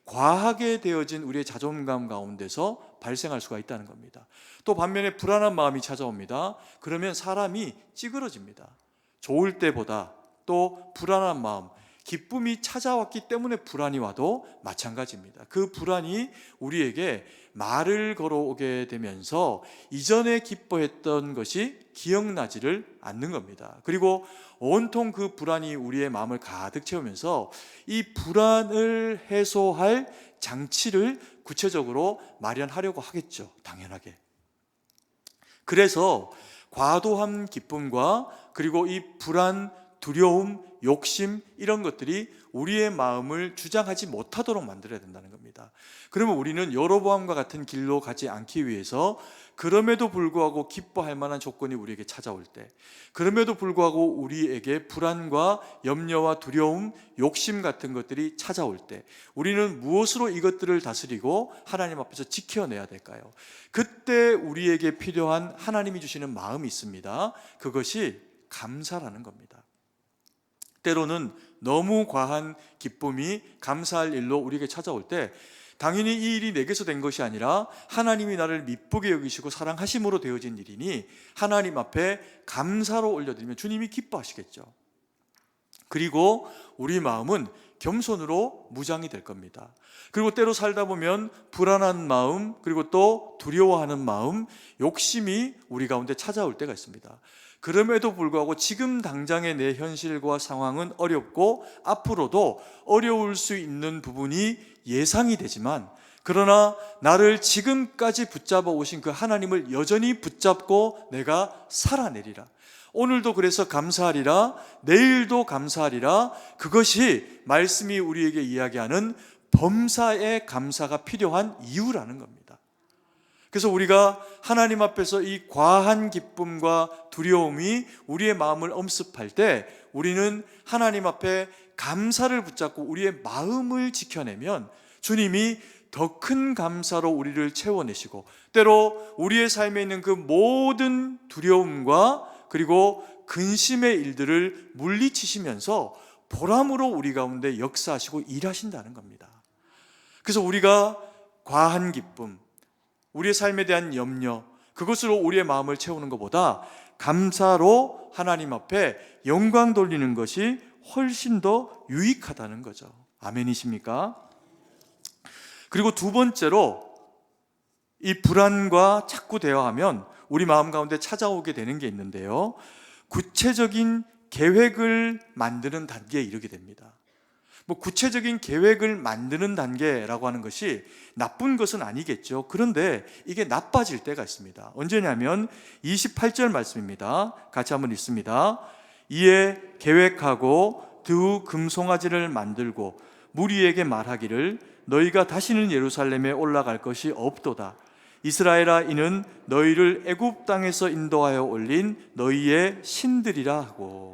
과하게 되어진 우리의 자존감 가운데서 발생할 수가 있다는 겁니다. 또 반면에 불안한 마음이 찾아옵니다. 그러면 사람이 찌그러집니다. 좋을 때보다 또 불안한 마음, 기쁨이 찾아왔기 때문에 불안이 와도 마찬가지입니다. 그 불안이 우리에게 말을 걸어오게 되면서 이전에 기뻐했던 것이 기억나지를 않는 겁니다. 그리고 온통 그 불안이 우리의 마음을 가득 채우면서 이 불안을 해소할 장치를 구체적으로 마련하려고 하겠죠. 당연하게. 그래서 과도한 기쁨과 그리고 이 불안, 두려움, 욕심 이런 것들이 우리의 마음을 주장하지 못하도록 만들어야 된다는 겁니다. 그러면 우리는 여로보암과 같은 길로 가지 않기 위해서 그럼에도 불구하고 기뻐할 만한 조건이 우리에게 찾아올 때, 그럼에도 불구하고 우리에게 불안과 염려와 두려움, 욕심 같은 것들이 찾아올 때 우리는 무엇으로 이것들을 다스리고 하나님 앞에서 지켜내야 될까요? 그때 우리에게 필요한 하나님이 주시는 마음이 있습니다. 그것이 감사라는 겁니다. 때로는 너무 과한 기쁨이 감사할 일로 우리에게 찾아올 때 당연히 이 일이 내게서 된 것이 아니라 하나님이 나를 미쁘게 여기시고 사랑하심으로 되어진 일이니 하나님 앞에 감사로 올려드리면 주님이 기뻐하시겠죠. 그리고 우리 마음은 겸손으로 무장이 될 겁니다. 그리고 때로 살다 보면 불안한 마음, 그리고 또 두려워하는 마음, 욕심이 우리 가운데 찾아올 때가 있습니다. 그럼에도 불구하고 지금 당장의 내 현실과 상황은 어렵고 앞으로도 어려울 수 있는 부분이 예상이 되지만, 그러나 나를 지금까지 붙잡아 오신 그 하나님을 여전히 붙잡고 내가 살아내리라. 오늘도 그래서 감사하리라, 내일도 감사하리라. 그것이 말씀이 우리에게 이야기하는 범사의 감사가 필요한 이유라는 겁니다. 그래서 우리가 하나님 앞에서 이 과한 기쁨과 두려움이 우리의 마음을 엄습할 때 우리는 하나님 앞에 감사를 붙잡고 우리의 마음을 지켜내면 주님이 더 큰 감사로 우리를 채워내시고, 때로 우리의 삶에 있는 그 모든 두려움과 그리고 근심의 일들을 물리치시면서 보람으로 우리 가운데 역사하시고 일하신다는 겁니다. 그래서 우리가 과한 기쁨, 우리의 삶에 대한 염려, 그것으로 우리의 마음을 채우는 것보다 감사로 하나님 앞에 영광 돌리는 것이 훨씬 더 유익하다는 거죠. 아멘이십니까? 그리고 두 번째로 이 불안과 자꾸 대화하면 우리 마음 가운데 찾아오게 되는 게 있는데요, 구체적인 계획을 만드는 단계에 이르게 됩니다. 구체적인 계획을 만드는 단계라고 하는 것이 나쁜 것은 아니겠죠. 그런데 이게 나빠질 때가 있습니다. 언제냐면 28절 말씀입니다. 같이 한번 읽습니다. 이에 계획하고 두 금송아지를 만들고 무리에게 말하기를 너희가 다시는 예루살렘에 올라갈 것이 없도다. 이스라엘아, 이는 너희를 애굽 땅에서 인도하여 올린 너희의 신들이라 하고.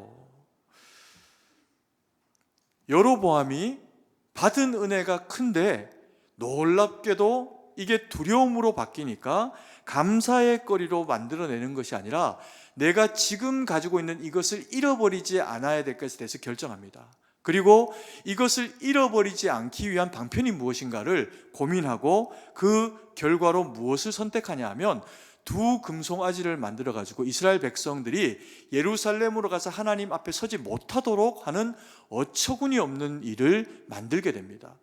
여로보암이 받은 은혜가 큰데 놀랍게도 이게 두려움으로 바뀌니까 감사의 거리로 만들어내는 것이 아니라 내가 지금 가지고 있는 이것을 잃어버리지 않아야 될 것에 대해서 결정합니다. 그리고 이것을 잃어버리지 않기 위한 방편이 무엇인가를 고민하고 그 결과로 무엇을 선택하냐 하면 두 금송아지를 만들어 가지고 이스라엘 백성들이 예루살렘으로 가서 하나님 앞에 서지 못하도록 하는 어처구니 없는 일을 만들게 됩니다.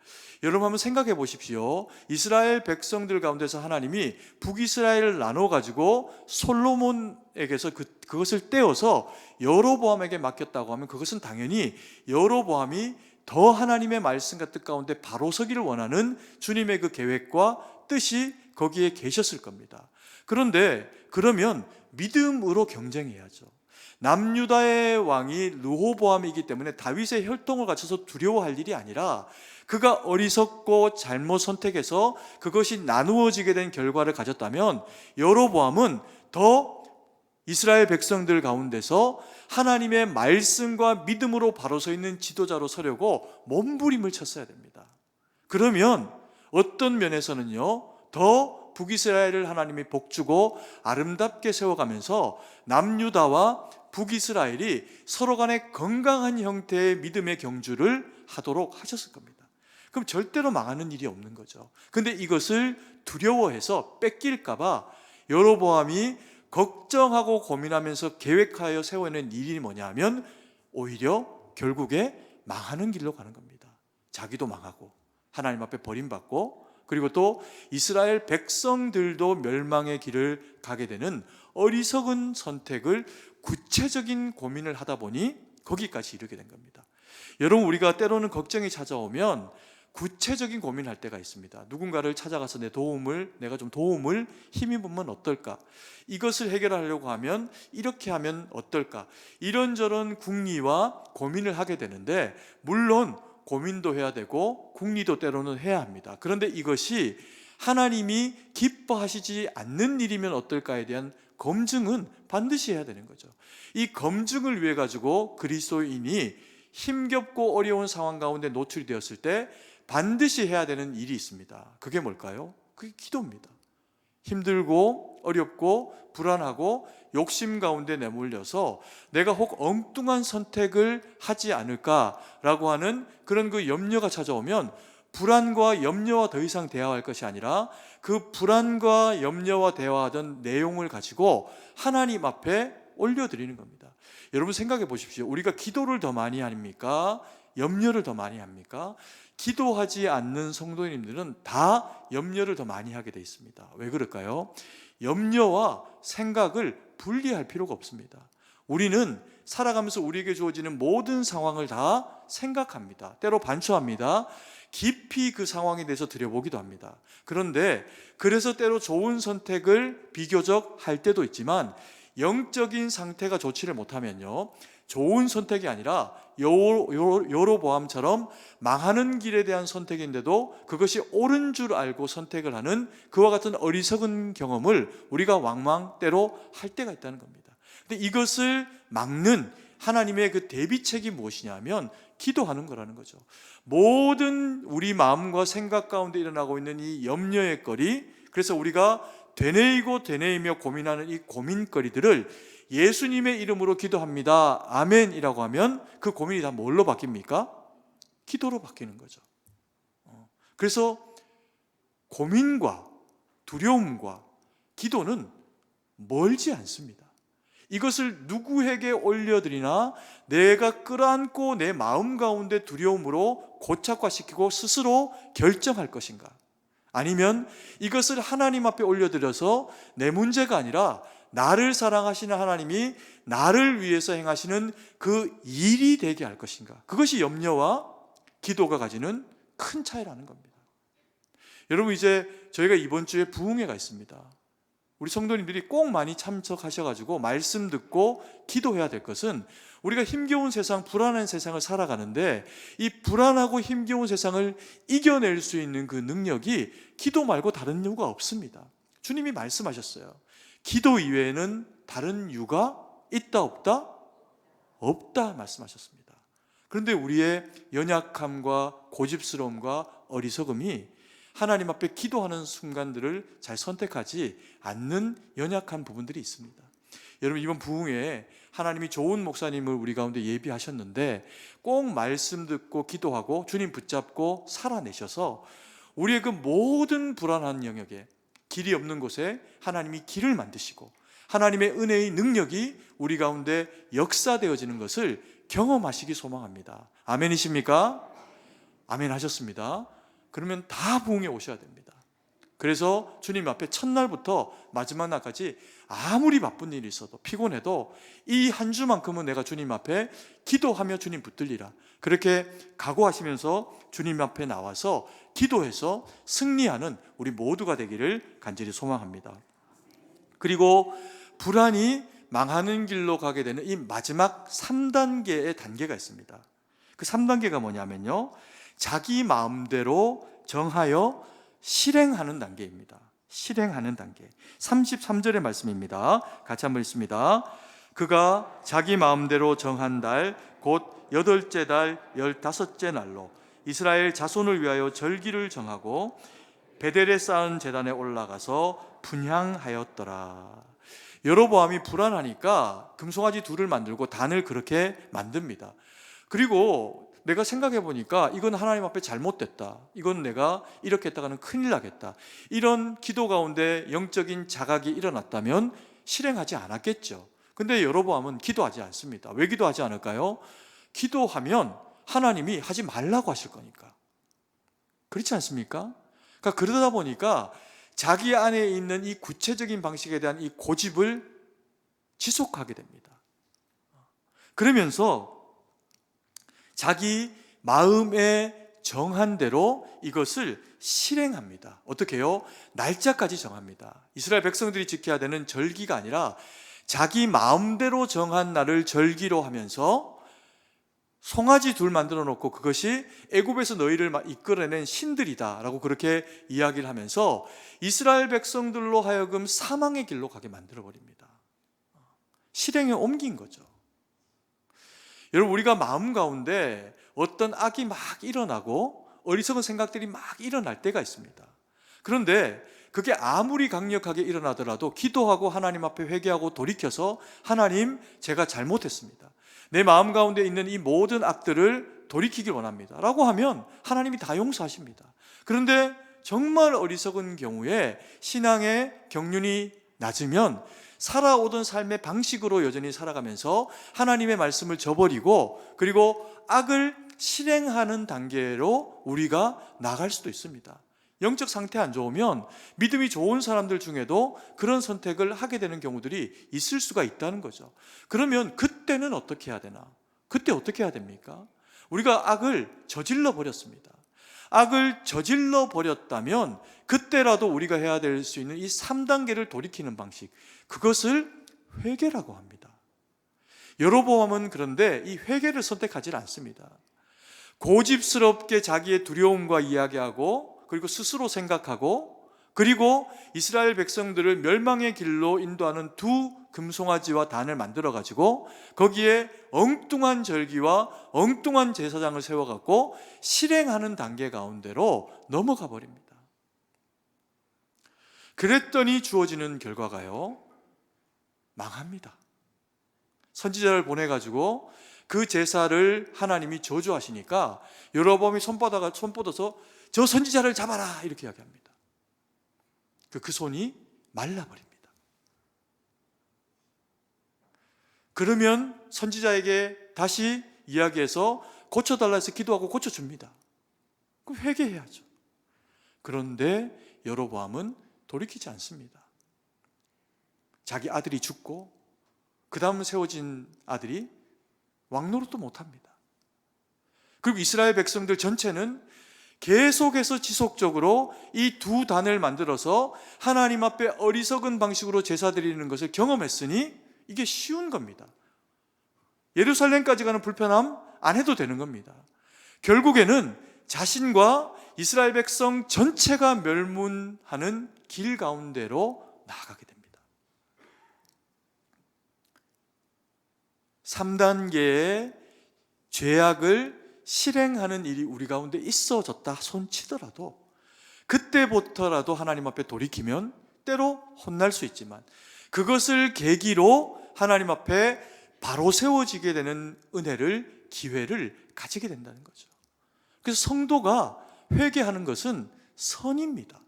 여러분 한번 생각해 보십시오. 이스라엘 백성들 가운데서 하나님이 북이스라엘을 나눠 가지고 솔로몬에게서 그것을 떼어서 여로보암에게 맡겼다고 하면 그것은 당연히 여로보암이 더 하나님의 말씀과 뜻 가운데 바로 서기를 원하는 주님의 그 계획과 뜻이 거기에 계셨을 겁니다. 그런데 그러면 믿음으로 경쟁해야죠. 남유다의 왕이 르호보암이기 때문에 다윗의 혈통을 갖춰서 두려워할 일이 아니라 그가 어리석고 잘못 선택해서 그것이 나누어지게 된 결과를 가졌다면 여로보암은 더 이스라엘 백성들 가운데서 하나님의 말씀과 믿음으로 바로 서 있는 지도자로 서려고 몸부림을 쳤어야 됩니다. 그러면 어떤 면에서는요, 더 북이스라엘을 하나님이 복주고 아름답게 세워가면서 남유다와 북이스라엘이 서로 간에 건강한 형태의 믿음의 경주를 하도록 하셨을 겁니다. 그럼 절대로 망하는 일이 없는 거죠. 근데 이것을 두려워해서 뺏길까봐 여로보암이 걱정하고 고민하면서 계획하여 세워낸 일이 뭐냐 하면 오히려 결국에 망하는 길로 가는 겁니다. 자기도 망하고 하나님 앞에 버림받고 그리고 또 이스라엘 백성들도 멸망의 길을 가게 되는 어리석은 선택을 구체적인 고민을 하다 보니 거기까지 이르게 된 겁니다. 여러분, 우리가 때로는 걱정이 찾아오면 구체적인 고민할 때가 있습니다. 누군가를 찾아가서 내가 좀 도움을 힘입으면 어떨까? 이것을 해결하려고 하면 이렇게 하면 어떨까? 이런저런 궁리와 고민을 하게 되는데 물론 고민도 해야 되고 궁리도 때로는 해야 합니다. 그런데 이것이 하나님이 기뻐하시지 않는 일이면 어떨까에 대한 검증은 반드시 해야 되는 거죠. 이 검증을 위해 가지고 그리스도인이 힘겹고 어려운 상황 가운데 노출이 되었을 때 반드시 해야 되는 일이 있습니다. 그게 뭘까요? 그게 기도입니다. 힘들고 어렵고 불안하고 욕심 가운데 내몰려서 내가 혹 엉뚱한 선택을 하지 않을까라고 하는 그런 그 염려가 찾아오면 불안과 염려와 더 이상 대화할 것이 아니라 그 불안과 염려와 대화하던 내용을 가지고 하나님 앞에 올려드리는 겁니다. 여러분 생각해 보십시오. 우리가 기도를 더 많이 합니까? 염려를 더 많이 합니까? 기도하지 않는 성도님들은 다 염려를 더 많이 하게 돼 있습니다. 왜 그럴까요? 염려와 생각을 분리할 필요가 없습니다. 우리는 살아가면서 우리에게 주어지는 모든 상황을 다 생각합니다. 때로 반추합니다. 깊이 그 상황에 대해서 들여보기도 합니다. 그런데 그래서 때로 좋은 선택을 비교적 할 때도 있지만 영적인 상태가 좋지를 못하면요, 좋은 선택이 아니라 여로보암처럼 망하는 길에 대한 선택인데도 그것이 옳은 줄 알고 선택을 하는 그와 같은 어리석은 경험을 우리가 왕왕 때로 할 때가 있다는 겁니다. 근데 이것을 막는 하나님의 그 대비책이 무엇이냐면 기도하는 거라는 거죠. 모든 우리 마음과 생각 가운데 일어나고 있는 이 염려의 거리, 그래서 우리가 되뇌이고 되뇌이며 고민하는 이 고민거리들을 예수님의 이름으로 기도합니다. 아멘이라고 하면 그 고민이 다 뭘로 바뀝니까? 기도로 바뀌는 거죠. 그래서 고민과 두려움과 기도는 멀지 않습니다. 이것을 누구에게 올려드리나 내가 끌어안고 내 마음 가운데 두려움으로 고착화시키고 스스로 결정할 것인가? 아니면 이것을 하나님 앞에 올려드려서 내 문제가 아니라 나를 사랑하시는 하나님이 나를 위해서 행하시는 그 일이 되게 할 것인가? 그것이 염려와 기도가 가지는 큰 차이라는 겁니다. 여러분, 이제 저희가 이번 주에 부흥회가 있습니다. 우리 성도님들이 꼭 많이 참석하셔가지고 말씀 듣고 기도해야 될 것은 우리가 힘겨운 세상, 불안한 세상을 살아가는데 이 불안하고 힘겨운 세상을 이겨낼 수 있는 그 능력이 기도 말고 다른 이유가 없습니다. 주님이 말씀하셨어요. 기도 이외에는 다른 이유가 있다 없다? 없다 말씀하셨습니다. 그런데 우리의 연약함과 고집스러움과 어리석음이 하나님 앞에 기도하는 순간들을 잘 선택하지 않는 연약한 부분들이 있습니다. 여러분, 이번 부흥회에 하나님이 좋은 목사님을 우리 가운데 예비하셨는데 꼭 말씀 듣고 기도하고 주님 붙잡고 살아내셔서 우리의 그 모든 불안한 영역에, 길이 없는 곳에 하나님이 길을 만드시고 하나님의 은혜의 능력이 우리 가운데 역사되어지는 것을 경험하시기 소망합니다. 아멘이십니까? 아멘 하셨습니다. 그러면 다 부흥에 오셔야 됩니다. 그래서 주님 앞에 첫날부터 마지막 날까지 아무리 바쁜 일이 있어도 피곤해도 이 한 주만큼은 내가 주님 앞에 기도하며 주님 붙들리라, 그렇게 각오하시면서 주님 앞에 나와서 기도해서 승리하는 우리 모두가 되기를 간절히 소망합니다. 그리고 불안이 망하는 길로 가게 되는 이 마지막 3단계의 단계가 있습니다. 그 3단계가 뭐냐면요, 자기 마음대로 정하여 실행하는 단계입니다. 실행하는 단계. 33절의 말씀입니다. 같이 한번 읽습니다. 그가 자기 마음대로 정한 달 곧 8째 달 15째 날로 이스라엘 자손을 위하여 절기를 정하고 베델에 쌓은 제단에 올라가서 분향하였더라. 여로보암이 불안하니까 금송아지 둘을 만들고 단을 그렇게 만듭니다. 그리고 내가 생각해 보니까 이건 하나님 앞에 잘못됐다, 이건 내가 이렇게 했다가는 큰일 나겠다, 이런 기도 가운데 영적인 자각이 일어났다면 실행하지 않았겠죠. 근데 여로보암은 기도하지 않습니다. 왜 기도하지 않을까요? 기도하면 하나님이 하지 말라고 하실 거니까. 그렇지 않습니까? 그러니까 그러다 보니까 자기 안에 있는 이 구체적인 방식에 대한 이 고집을 지속하게 됩니다. 그러면서 자기 마음에 정한 대로 이것을 실행합니다. 어떻게 해요? 날짜까지 정합니다. 이스라엘 백성들이 지켜야 되는 절기가 아니라 자기 마음대로 정한 날을 절기로 하면서 송아지 둘 만들어 놓고 그것이 애굽에서 너희를 이끌어낸 신들이다 라고 그렇게 이야기를 하면서 이스라엘 백성들로 하여금 사망의 길로 가게 만들어 버립니다. 실행에 옮긴 거죠. 여러분, 우리가 마음 가운데 어떤 악이 막 일어나고 어리석은 생각들이 막 일어날 때가 있습니다. 그런데 그게 아무리 강력하게 일어나더라도 기도하고 하나님 앞에 회개하고 돌이켜서 하나님, 제가 잘못했습니다, 내 마음 가운데 있는 이 모든 악들을 돌이키길 원합니다 라고 하면 하나님이 다 용서하십니다. 그런데 정말 어리석은 경우에 신앙의 경륜이 낮으면 살아오던 삶의 방식으로 여전히 살아가면서 하나님의 말씀을 저버리고 그리고 악을 실행하는 단계로 우리가 나갈 수도 있습니다. 영적 상태 안 좋으면 믿음이 좋은 사람들 중에도 그런 선택을 하게 되는 경우들이 있을 수가 있다는 거죠. 그러면 그때는 어떻게 해야 되나? 그때 어떻게 해야 됩니까? 우리가 악을 저질러 버렸습니다. 악을 저질러 버렸다면 그때라도 우리가 해야 될 수 있는 이 3단계를 돌이키는 방식, 그것을 회개라고 합니다. 여로보암은 그런데 이 회개를 선택하지 않습니다. 고집스럽게 자기의 두려움과 이야기하고 그리고 스스로 생각하고 그리고 이스라엘 백성들을 멸망의 길로 인도하는 두 금송아지와 단을 만들어 가지고 거기에 엉뚱한 절기와 엉뚱한 제사장을 세워갖고 실행하는 단계 가운데로 넘어가 버립니다. 그랬더니 주어지는 결과가요, 망합니다. 선지자를 보내가지고 그 제사를 하나님이 저주하시니까 여로보암이 손 뻗어서 저 선지자를 잡아라 이렇게 이야기합니다. 그 손이 말라버립니다. 그러면 선지자에게 다시 이야기해서 고쳐달라 해서 기도하고 고쳐줍니다. 그럼 회개해야죠. 그런데 여로보암은 돌이키지 않습니다. 자기 아들이 죽고 그 다음 세워진 아들이 왕노릇도 못합니다. 그리고 이스라엘 백성들 전체는 계속해서 지속적으로 이 두 단을 만들어서 하나님 앞에 어리석은 방식으로 제사 드리는 것을 경험했으니 이게 쉬운 겁니다. 예루살렘까지 가는 불편함 안 해도 되는 겁니다. 결국에는 자신과 이스라엘 백성 전체가 멸문하는 길 가운데로 나아가게 됩니다. 3단계의 죄악을 실행하는 일이 우리 가운데 있어졌다 손치더라도 그때부터라도 하나님 앞에 돌이키면 때로 혼날 수 있지만 그것을 계기로 하나님 앞에 바로 세워지게 되는 은혜를, 기회를 가지게 된다는 거죠. 그래서 성도가 회개하는 것은 선입니다.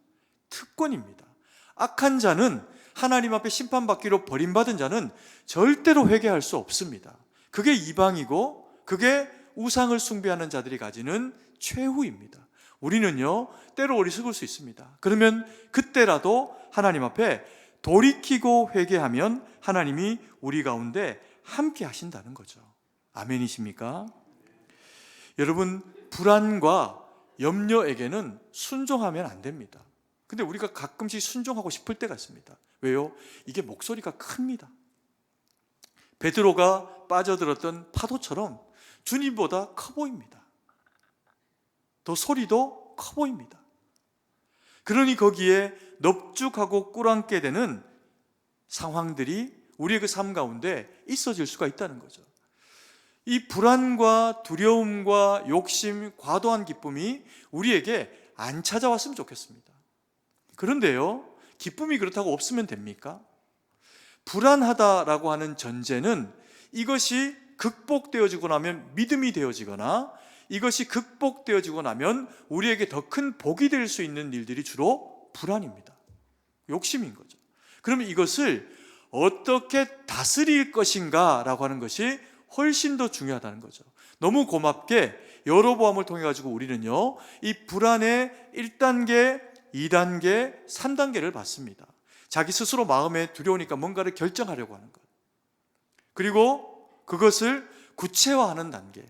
특권입니다. 악한 자는, 하나님 앞에 심판받기로 버림받은 자는 절대로 회개할 수 없습니다. 그게 이방이고 그게 우상을 숭배하는 자들이 가지는 최후입니다. 우리는요, 때로 어리석을 수 있습니다. 그러면 그때라도 하나님 앞에 돌이키고 회개하면 하나님이 우리 가운데 함께 하신다는 거죠. 아멘이십니까? 여러분, 불안과 염려에게는 순종하면 안 됩니다. 근데 우리가 가끔씩 순종하고 싶을 때가 있습니다. 왜요? 이게 목소리가 큽니다. 베드로가 빠져들었던 파도처럼 주님보다 커 보입니다. 더 소리도 커 보입니다. 그러니 거기에 넙죽하고 꿇앉게 되는 상황들이 우리의 그 삶 가운데 있어질 수가 있다는 거죠. 이 불안과 두려움과 욕심, 과도한 기쁨이 우리에게 안 찾아왔으면 좋겠습니다. 그런데요, 기쁨이 그렇다고 없으면 됩니까? 불안하다라고 하는 전제는 이것이 극복되어지고 나면 믿음이 되어지거나 이것이 극복되어지고 나면 우리에게 더 큰 복이 될 수 있는 일들이 주로 불안입니다. 욕심인 거죠. 그러면 이것을 어떻게 다스릴 것인가 라고 하는 것이 훨씬 더 중요하다는 거죠. 너무 고맙게 여로보암을 통해 가지고 우리는요, 이 불안의 1단계, 2단계, 3단계를 받습니다. 자기 스스로 마음에 두려우니까 뭔가를 결정하려고 하는 것, 그리고 그것을 구체화하는 단계,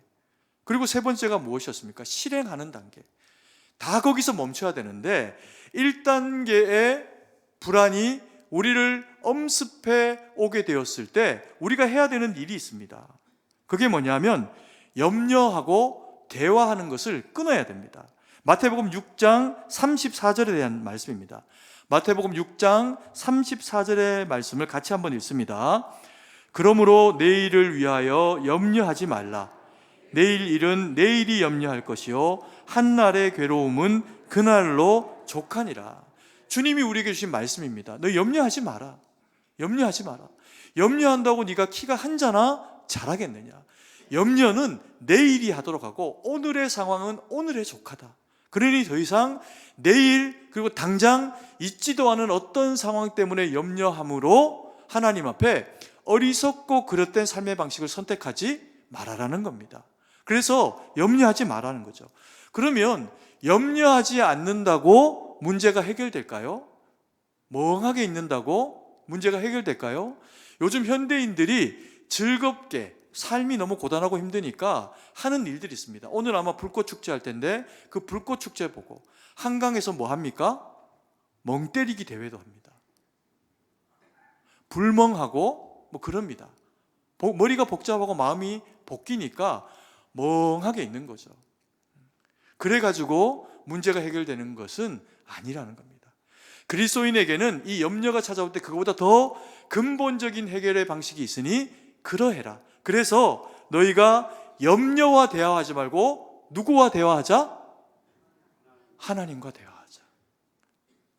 그리고 세 번째가 무엇이었습니까? 실행하는 단계. 다 거기서 멈춰야 되는데 1단계의 불안이 우리를 엄습해 오게 되었을 때 우리가 해야 되는 일이 있습니다. 그게 뭐냐면 염려하고 대화하는 것을 끊어야 됩니다. 마태복음 6장 34절에 대한 말씀입니다. 마태복음 6장 34절의 말씀을 같이 한번 읽습니다. 그러므로 내일을 위하여 염려하지 말라. 내일 일은 내일이 염려할 것이요 한날의 괴로움은 그날로 족하니라. 주님이 우리에게 주신 말씀입니다. 너 염려하지 마라. 염려하지 마라. 염려한다고 네가 키가 한 자나 자라겠느냐. 염려는 내일이 하도록 하고 오늘의 상황은 오늘의 족하다. 그러니 더 이상 내일 그리고 당장 있지도 않은 어떤 상황 때문에 염려함으로 하나님 앞에 어리석고 그릇된 삶의 방식을 선택하지 말아라는 겁니다. 그래서 염려하지 말라는 거죠. 그러면 염려하지 않는다고 문제가 해결될까요? 멍하게 있는다고 문제가 해결될까요? 요즘 현대인들이 즐겁게 삶이 너무 고단하고 힘드니까 하는 일들이 있습니다. 오늘 아마 불꽃 축제 할 텐데 그 불꽃 축제 보고 한강에서 뭐 합니까? 멍 때리기 대회도 합니다. 불멍하고 뭐 그럽니다. 머리가 복잡하고 마음이 볶이니까 멍하게 있는 거죠. 그래가지고 문제가 해결되는 것은 아니라는 겁니다. 그리스도인에게는 이 염려가 찾아올 때 그거보다 더 근본적인 해결의 방식이 있으니 그러해라. 그래서 너희가 염려와 대화하지 말고 누구와 대화하자? 하나님과 대화하자.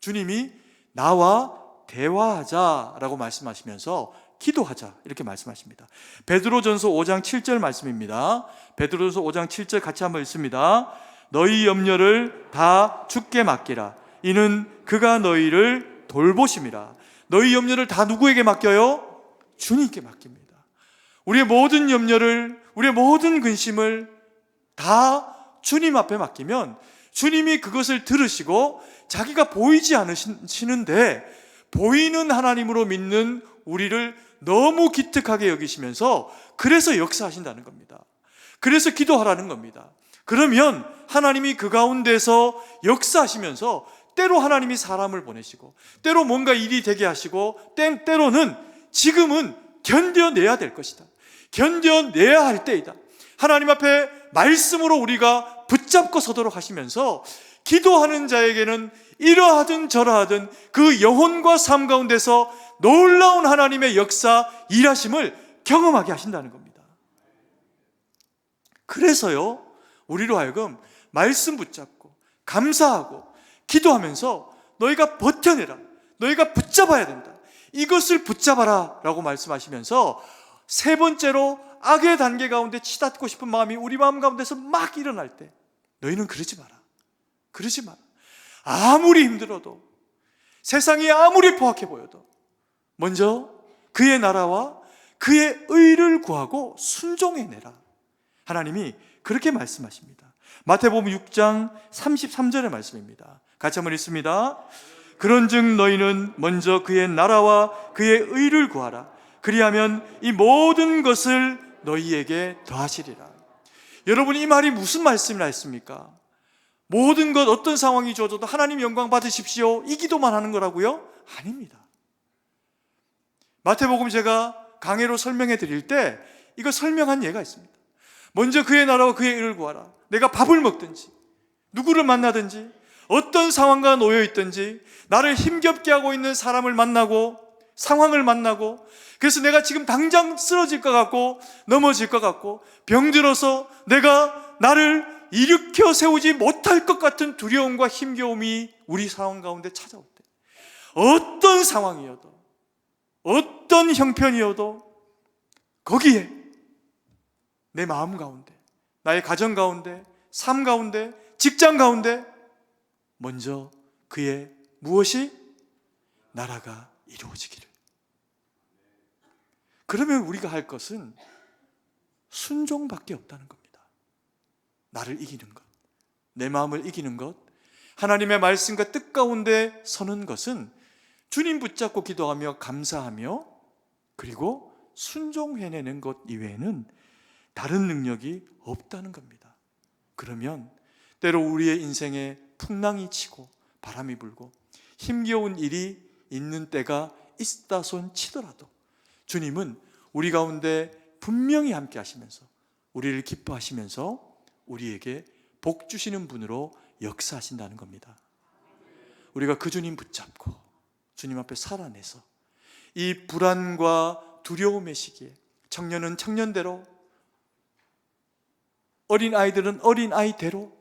주님이 나와 대화하자라고 말씀하시면서 기도하자 이렇게 말씀하십니다. 베드로전서 5장 7절 말씀입니다. 베드로전서 5장 7절 같이 한번 읽습니다. 너희 염려를 다 주께 맡기라. 이는 그가 너희를 돌보심이라. 너희 염려를 다 누구에게 맡겨요? 주님께 맡깁니다. 우리의 모든 염려를, 우리의 모든 근심을 다 주님 앞에 맡기면 주님이 그것을 들으시고 자기가 보이지 않으시는데 보이는 하나님으로 믿는 우리를 너무 기특하게 여기시면서 그래서 역사하신다는 겁니다. 그래서 기도하라는 겁니다. 그러면 하나님이 그 가운데서 역사하시면서 때로 하나님이 사람을 보내시고 때로 뭔가 일이 되게 하시고 때로는 지금은 견뎌내야 될 것이다. 견뎌내야 할 때이다. 하나님 앞에 말씀으로 우리가 붙잡고 서도록 하시면서 기도하는 자에게는 이러하든 저러하든 그 영혼과 삶 가운데서 놀라운 하나님의 역사, 일하심을 경험하게 하신다는 겁니다. 그래서요, 우리로 하여금 말씀 붙잡고 감사하고 기도하면서 너희가 버텨내라, 너희가 붙잡아야 된다, 이것을 붙잡아라 라고 말씀하시면서 세 번째로 악의 단계 가운데 치닫고 싶은 마음이 우리 마음 가운데서 막 일어날 때 너희는 그러지 마라, 그러지 마라. 아무리 힘들어도, 세상이 아무리 포악해 보여도 먼저 그의 나라와 그의 의를 구하고 순종해내라. 하나님이 그렇게 말씀하십니다. 마태복음 6장 33절의 말씀입니다. 같이 한번 읽습니다. 그런즉 너희는 먼저 그의 나라와 그의 의를 구하라. 그리하면 이 모든 것을 너희에게 더하시리라. 여러분, 이 말이 무슨 말씀이라 했습니까? 모든 것, 어떤 상황이 주어져도 하나님 영광 받으십시오, 이 기도만 하는 거라고요? 아닙니다. 마태복음 제가 강해로 설명해 드릴 때 이거 설명한 예가 있습니다. 먼저 그의 나라와 그의 의를 구하라. 내가 밥을 먹든지 누구를 만나든지 어떤 상황과 놓여 있든지 나를 힘겹게 하고 있는 사람을 만나고 상황을 만나고, 그래서 내가 지금 당장 쓰러질 것 같고 넘어질 것 같고 병들어서 내가 나를 일으켜 세우지 못할 것 같은 두려움과 힘겨움이 우리 상황 가운데 찾아올 때, 어떤 상황이어도 어떤 형편이어도 거기에 내 마음 가운데, 나의 가정 가운데, 삶 가운데, 직장 가운데 먼저 그의 무엇이? 나라가 이루어지기를. 그러면 우리가 할 것은 순종밖에 없다는 겁니다. 나를 이기는 것, 내 마음을 이기는 것, 하나님의 말씀과 뜻 가운데 서는 것은 주님 붙잡고 기도하며 감사하며 그리고 순종해내는 것 이외에는 다른 능력이 없다는 겁니다. 그러면 때로 우리의 인생에 풍랑이 치고 바람이 불고 힘겨운 일이 있는 때가 있다손 치더라도 주님은 우리 가운데 분명히 함께 하시면서 우리를 기뻐하시면서 우리에게 복 주시는 분으로 역사하신다는 겁니다. 우리가 그 주님 붙잡고 주님 앞에 살아내서 이 불안과 두려움의 시기에 청년은 청년대로, 어린아이들은 어린아이대로,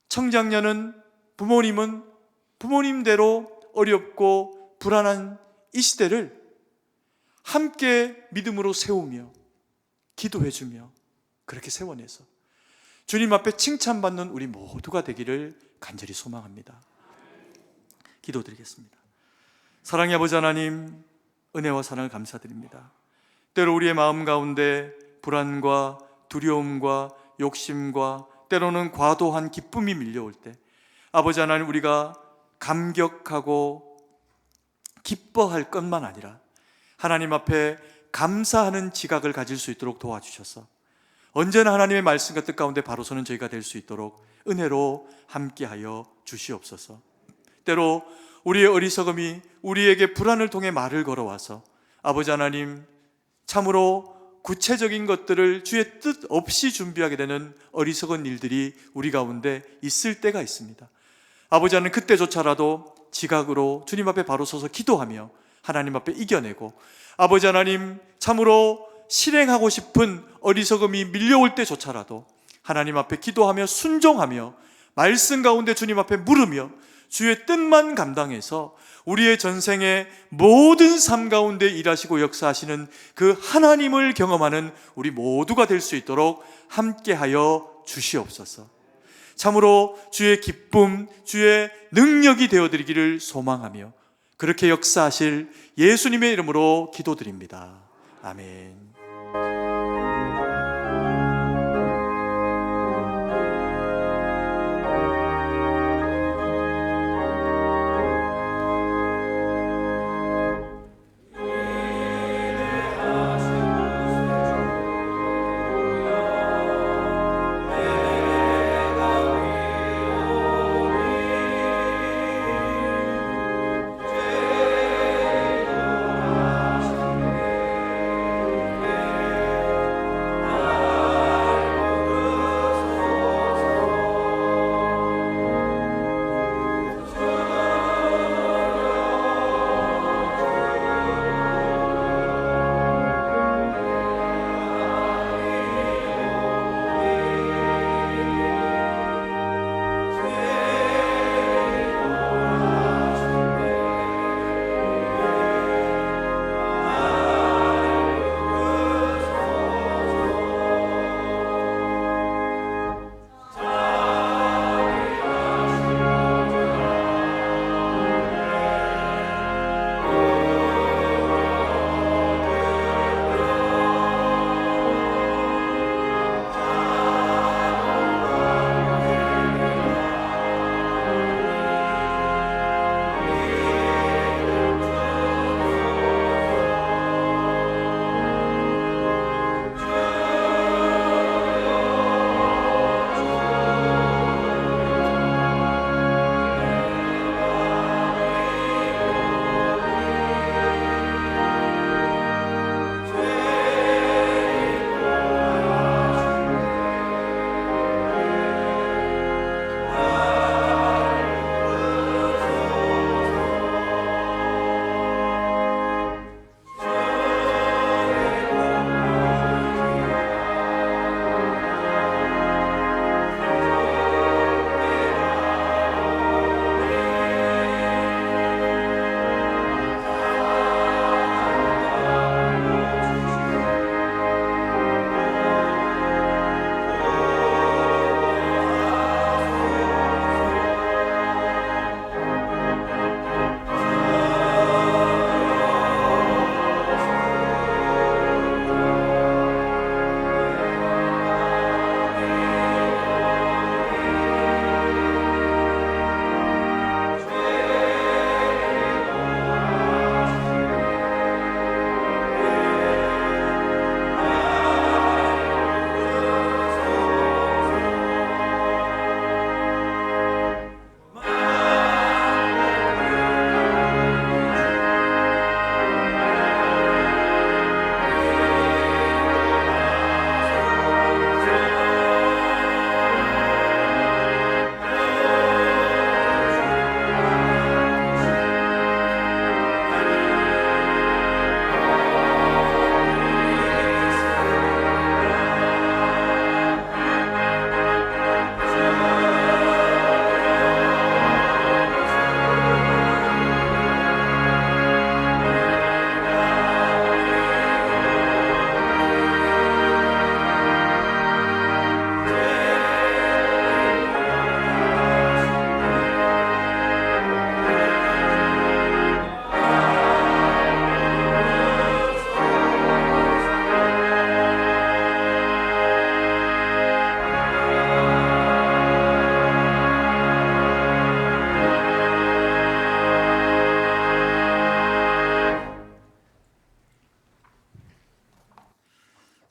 청장년은 부모님은 부모님대로 어렵고 불안한 이 시대를 함께 믿음으로 세우며 기도해주며 그렇게 세워내서 주님 앞에 칭찬받는 우리 모두가 되기를 간절히 소망합니다. 기도드리겠습니다. 사랑의 아버지 하나님, 은혜와 사랑을 감사드립니다. 때로 우리의 마음 가운데 불안과 두려움과 욕심과 때로는 과도한 기쁨이 밀려올 때 아버지 하나님, 우리가 감격하고 기뻐할 것만 아니라 하나님 앞에 감사하는 지각을 가질 수 있도록 도와주셔서 언제나 하나님의 말씀과 뜻 가운데 바로 서는 저희가 될 수 있도록 은혜로 함께하여 주시옵소서. 때로 우리의 어리석음이 우리에게 불안을 통해 말을 걸어와서 아버지 하나님, 참으로 구체적인 것들을 주의 뜻 없이 준비하게 되는 어리석은 일들이 우리 가운데 있을 때가 있습니다. 아버지 하나님, 그때조차라도 지각으로 주님 앞에 바로 서서 기도하며 하나님 앞에 이겨내고, 아버지 하나님, 참으로 실행하고 싶은 어리석음이 밀려올 때조차라도 하나님 앞에 기도하며 순종하며 말씀 가운데 주님 앞에 물으며 주의 뜻만 감당해서 우리의 전생의 모든 삶 가운데 일하시고 역사하시는 그 하나님을 경험하는 우리 모두가 될 수 있도록 함께하여 주시옵소서. 참으로 주의 기쁨, 주의 능력이 되어드리기를 소망하며 그렇게 역사하실 예수님의 이름으로 기도드립니다. 아멘.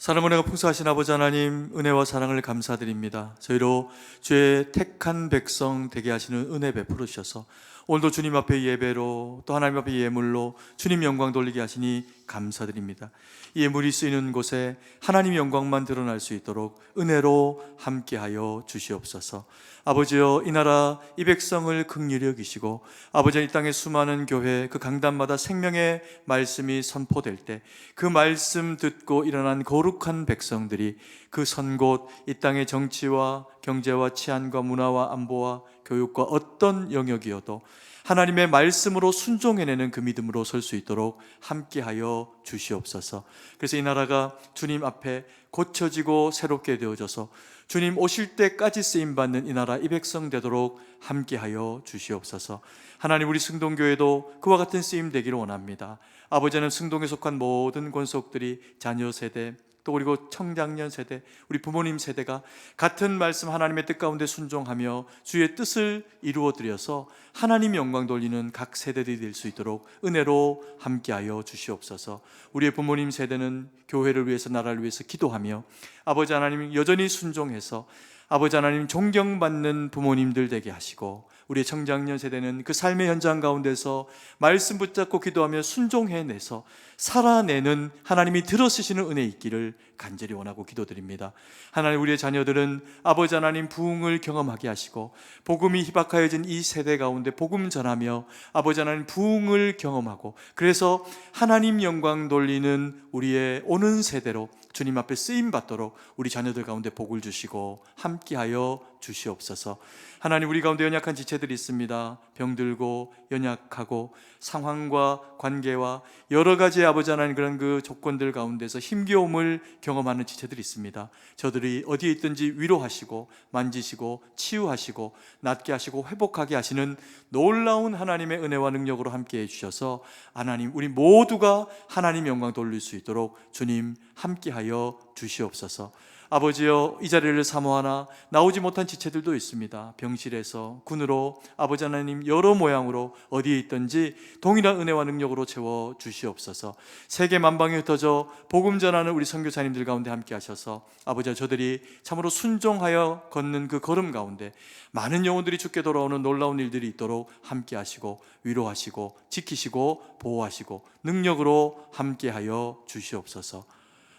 사랑과 은혜가 풍성하신 아버지 하나님, 은혜와 사랑을 감사드립니다. 저희로 주의 택한 백성 되게 하시는 은혜 베풀어 주셔서 오늘도 주님 앞에 예배로 또 하나님 앞에 예물로 주님 영광 돌리게 하시니 감사드립니다. 이 예물이 쓰이는 곳에 하나님의 영광만 드러날 수 있도록 은혜로 함께하여 주시옵소서. 아버지여, 이 나라 이 백성을 긍휼히 여기시고 아버지, 이 땅의 수많은 교회 그 강단마다 생명의 말씀이 선포될 때 그 말씀 듣고 일어난 거룩한 백성들이 그 선곳 이 땅의 정치와 경제와 치안과 문화와 안보와 교육과 어떤 영역이어도 하나님의 말씀으로 순종해내는 그 믿음으로 설 수 있도록 함께하여 주시옵소서. 그래서 이 나라가 주님 앞에 고쳐지고 새롭게 되어져서 주님 오실 때까지 쓰임받는 이 나라 이 백성 되도록 함께하여 주시옵소서. 하나님, 우리 승동교회도 그와 같은 쓰임 되기를 원합니다. 아버지는 승동에 속한 모든 권속들이 자녀 세대 또 그리고 청장년 세대, 우리 부모님 세대가 같은 말씀 하나님의 뜻 가운데 순종하며 주의 뜻을 이루어드려서 하나님 영광 돌리는 각 세대들이 될 수 있도록 은혜로 함께하여 주시옵소서. 우리의 부모님 세대는 교회를 위해서, 나라를 위해서 기도하며 아버지 하나님 여전히 순종해서 아버지 하나님 존경받는 부모님들 되게 하시고, 우리의 청장년 세대는 그 삶의 현장 가운데서 말씀 붙잡고 기도하며 순종해내서 살아내는 하나님이 들어쓰시는 은혜 있기를 간절히 원하고 기도드립니다. 하나님, 우리의 자녀들은 아버지 하나님 부흥을 경험하게 하시고 복음이 희박하여진 이 세대 가운데 복음 전하며 아버지 하나님 부흥을 경험하고, 그래서 하나님 영광 돌리는 우리의 오는 세대로 주님 앞에 쓰임받도록 우리 자녀들 가운데 복을 주시고 함께하여 주시옵소서. 하나님, 우리 가운데 연약한 지체들이 있습니다. 병들고 연약하고 상황과 관계와 여러 가지 아버지 하나님 그런 그 조건들 가운데서 힘겨움을 경험하는 지체들이 있습니다. 저들이 어디에 있든지 위로하시고 만지시고 치유하시고 낫게 하시고 회복하게 하시는 놀라운 하나님의 은혜와 능력으로 함께해 주셔서 하나님, 우리 모두가 하나님 영광 돌릴 수 있도록 주님 함께하여 주시옵소서. 아버지여, 이 자리를 사모하나 나오지 못한 지체들도 있습니다. 병실에서 군으로 아버지 하나님 여러 모양으로 어디에 있든지 동일한 은혜와 능력으로 채워 주시옵소서. 세계 만방에 흩어져 복음 전하는 우리 선교사님들 가운데 함께 하셔서 아버지여, 저들이 참으로 순종하여 걷는 그 걸음 가운데 많은 영혼들이 주께 돌아오는 놀라운 일들이 있도록 함께 하시고 위로하시고 지키시고 보호하시고 능력으로 함께 하여 주시옵소서.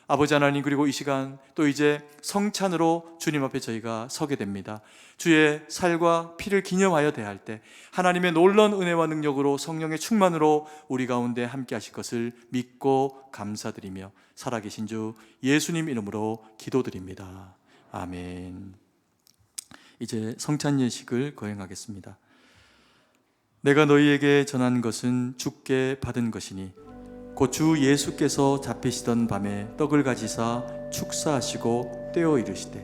아버지 하나님, 그리고 이 시간 또 이제 성찬으로 주님 앞에 저희가 서게 됩니다. 주의 살과 피를 기념하여 대할 때 하나님의 놀라운 은혜와 능력으로 성령의 충만으로 우리 가운데 함께 하실 것을 믿고 감사드리며 살아계신 주 예수님 이름으로 기도드립니다. 아멘. 이제 성찬 예식을 거행하겠습니다. 내가 너희에게 전한 것은 주께 받은 것이니 곧 주 예수께서 잡히시던 밤에 떡을 가지사 축사하시고 떼어 이르시되,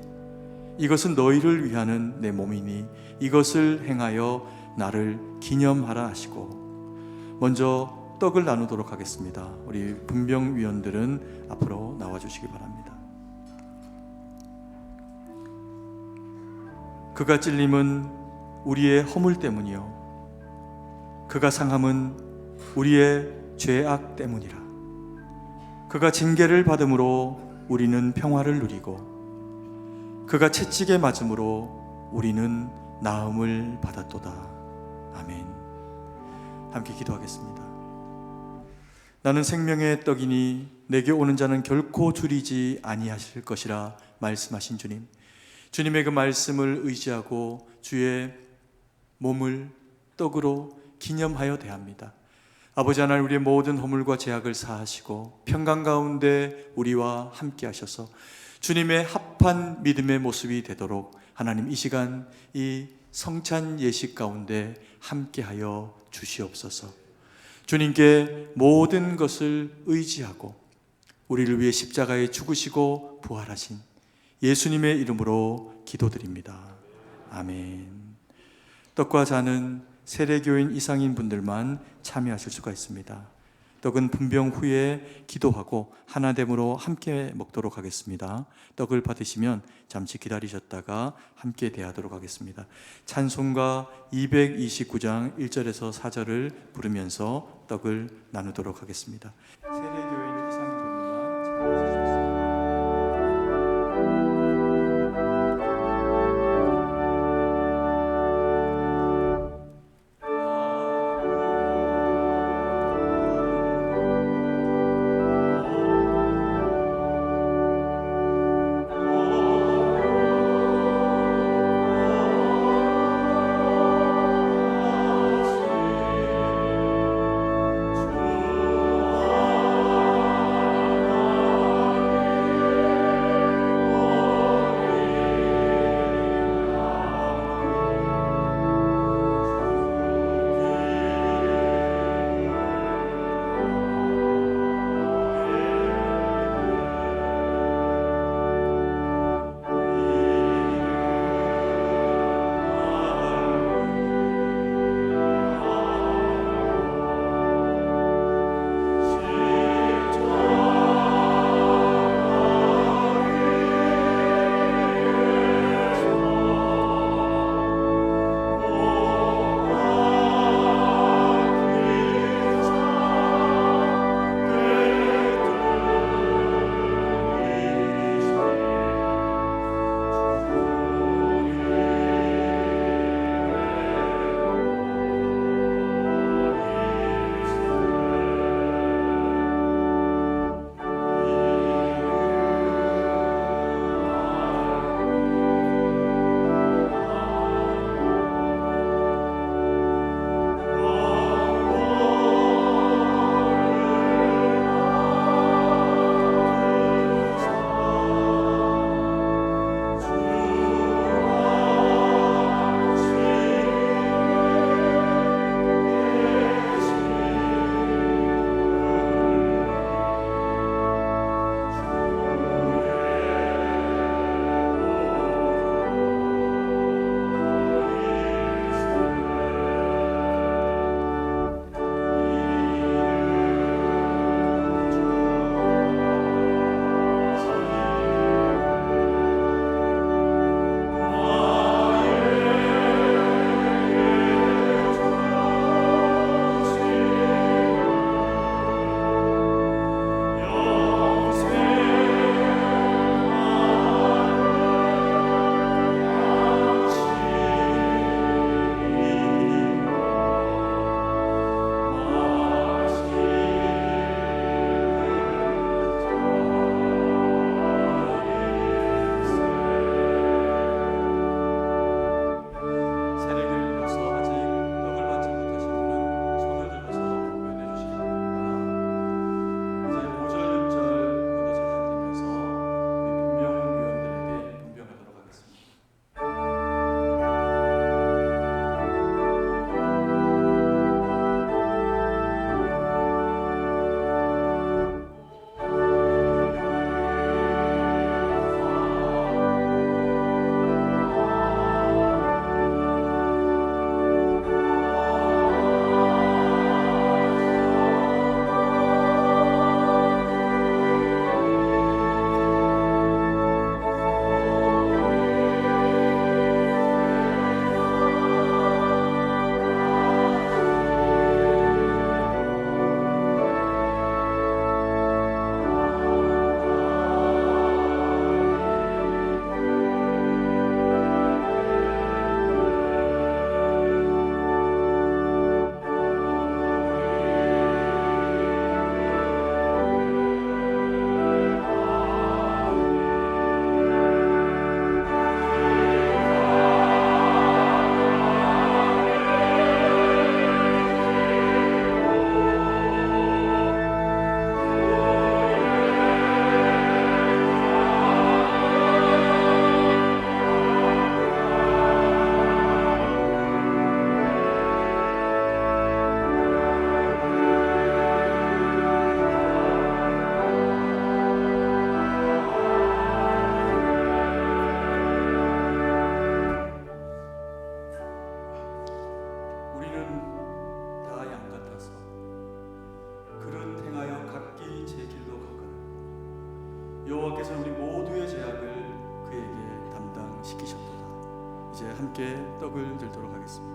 이것은 너희를 위하는 내 몸이니 이것을 행하여 나를 기념하라 하시고, 먼저 떡을 나누도록 하겠습니다. 우리 분병위원들은 앞으로 나와주시기 바랍니다. 그가 찔림은 우리의 허물 때문이요 그가 상함은 우리의 죄악 때문이라. 그가 징계를 받음으로 우리는 평화를 누리고 그가 채찍에 맞음으로 우리는 나음을 받았도다. 아멘. 함께 기도하겠습니다. 나는 생명의 떡이니 내게 오는 자는 결코 줄이지 아니하실 것이라 말씀하신 주님, 주님의 그 말씀을 의지하고 주의 몸을 떡으로 기념하여 대합니다. 아버지 하나님, 우리의 모든 허물과 죄악을 사하시고 평강 가운데 우리와 함께 하셔서 주님의 합한 믿음의 모습이 되도록 하나님, 이 시간 이 성찬 예식 가운데 함께하여 주시옵소서. 주님께 모든 것을 의지하고 우리를 위해 십자가에 죽으시고 부활하신 예수님의 이름으로 기도드립니다. 아멘. 떡과 잔은 세례교인 이상인 분들만 참여하실 수가 있습니다. 떡은 분병 후에 기도하고 하나됨으로 함께 먹도록 하겠습니다. 떡을 받으시면 잠시 기다리셨다가 함께 대하도록 하겠습니다. 찬송가 229장 1절에서 4절을 부르면서 떡을 나누도록 하겠습니다. 세례교인 이상인 분들만 참여하실 수 있습니다. 여호와께서 우리 모두의 죄악을 그에게 담당시키셨도다. 이제 함께 떡을 들도록 하겠습니다.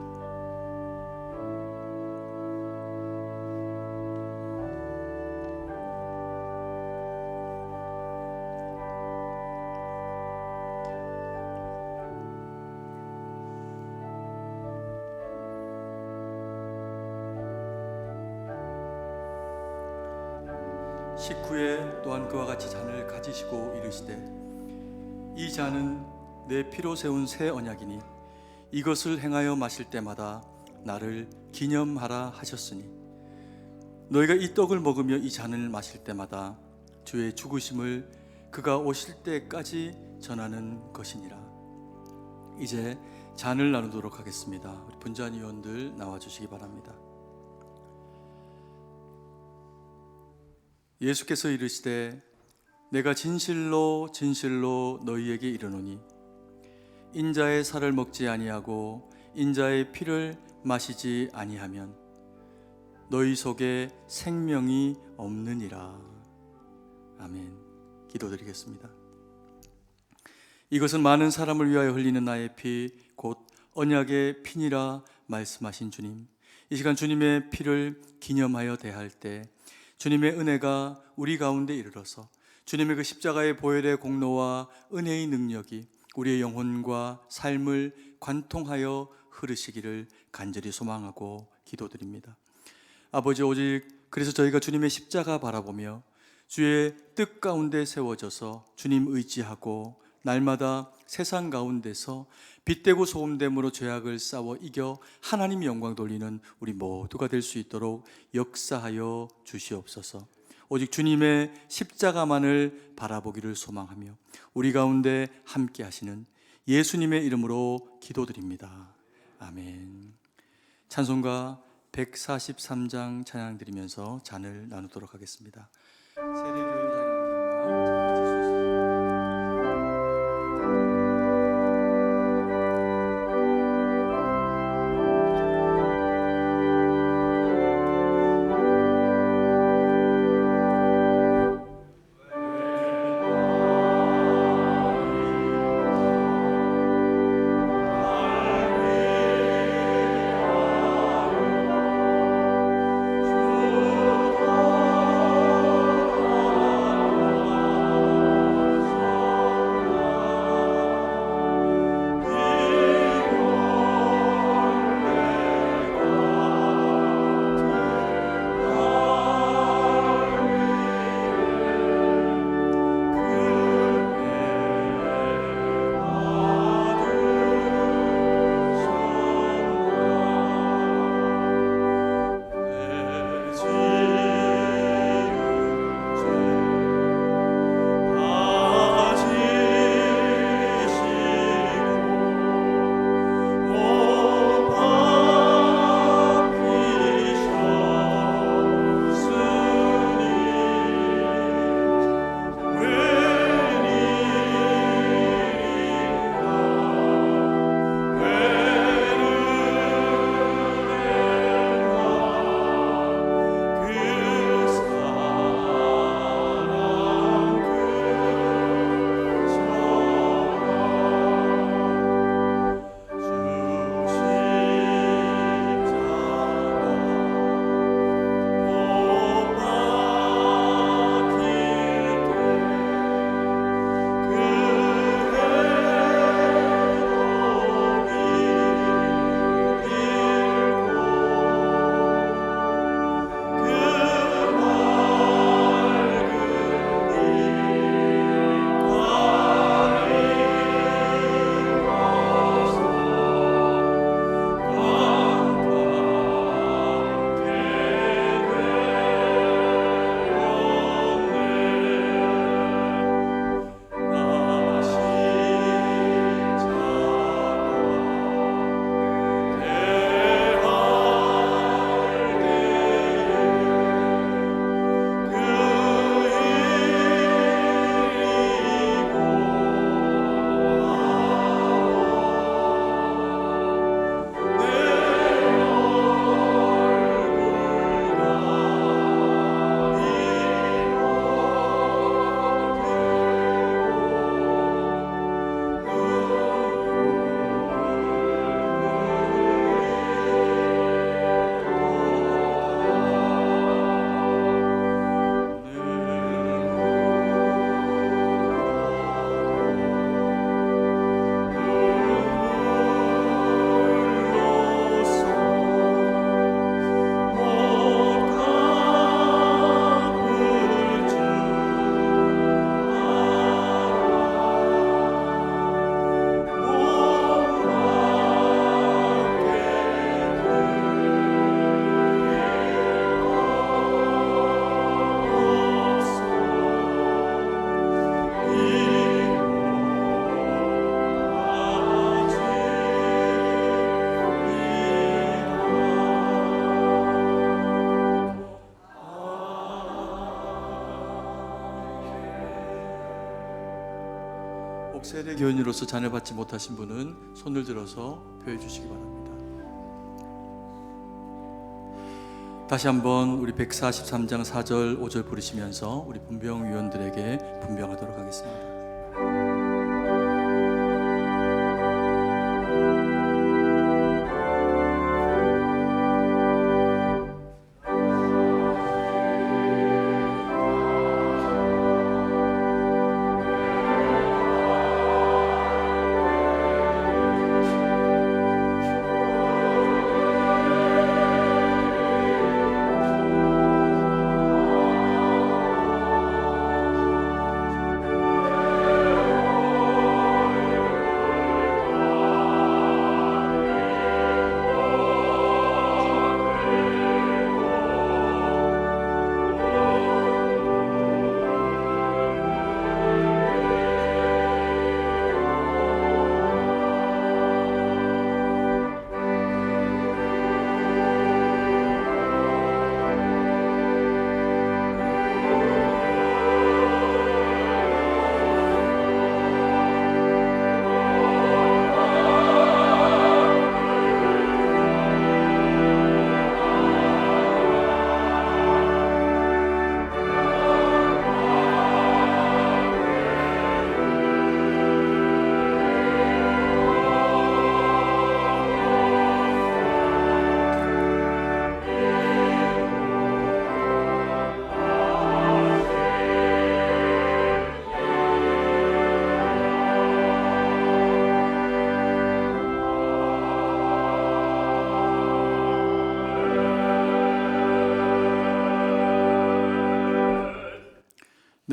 식후에 또한 그와 같이 잔을 가지시고 이르시되 이 잔은 내 피로 세운 새 언약이니 이것을 행하여 마실 때마다 나를 기념하라 하셨으니 너희가 이 떡을 먹으며 이 잔을 마실 때마다 주의 죽으심을 그가 오실 때까지 전하는 것이니라. 이제 잔을 나누도록 하겠습니다. 우리 분잔위원들 나와주시기 바랍니다. 예수께서 이르시되 내가 진실로 진실로 너희에게 이르노니 인자의 살을 먹지 아니하고 인자의 피를 마시지 아니하면 너희 속에 생명이 없느니라. 아멘. 기도드리겠습니다. 이것은 많은 사람을 위하여 흘리는 나의 피 곧 언약의 피니라 말씀하신 주님, 이 시간 주님의 피를 기념하여 대할 때 주님의 은혜가 우리 가운데 이르러서 주님의 그 십자가의 보혈의 공로와 은혜의 능력이 우리의 영혼과 삶을 관통하여 흐르시기를 간절히 소망하고 기도드립니다. 아버지, 오직 그래서 저희가 주님의 십자가 바라보며 주의 뜻 가운데 세워져서 주님 의지하고 날마다 세상 가운데서 빛되고 소금됨으로 죄악을 싸워 이겨 하나님 영광 돌리는 우리 모두가 될 수 있도록 역사하여 주시옵소서. 오직 주님의 십자가만을 바라보기를 소망하며 우리 가운데 함께 하시는 예수님의 이름으로 기도드립니다. 아멘. 찬송가 143장 찬양 드리면서 잔을 나누도록 하겠습니다. 세례교인 목세례 교인으로서 잔을 받지 못하신 분은 손을 들어서 표해 주시기 바랍니다. 다시 한번 우리 143장 4절 5절 부르시면서 우리 분병위원들에게 분병하도록 하겠습니다.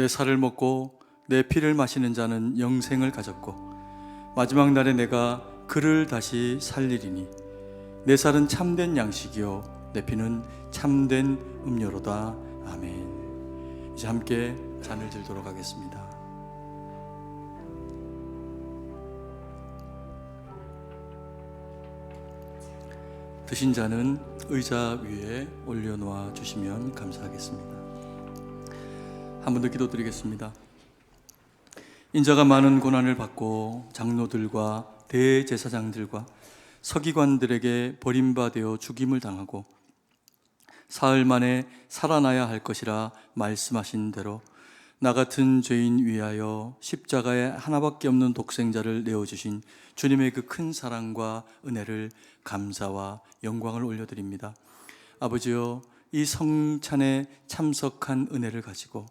내 살을 먹고 내 피를 마시는 자는 영생을 가졌고 마지막 날에 내가 그를 다시 살리리니 내 살은 참된 양식이요 내 피는 참된 음료로다. 아멘. 이제 함께 잔을 들도록 하겠습니다. 드신 잔은 의자 위에 올려놓아 주시면 감사하겠습니다. 한 번 더 기도드리겠습니다. 인자가 많은 고난을 받고 장로들과 대제사장들과 서기관들에게 버림받아 죽임을 당하고 사흘 만에 살아나야 할 것이라 말씀하신 대로 나 같은 죄인 위하여 십자가에 하나밖에 없는 독생자를 내어주신 주님의 그 큰 사랑과 은혜를 감사와 영광을 올려드립니다. 아버지여, 이 성찬에 참석한 은혜를 가지고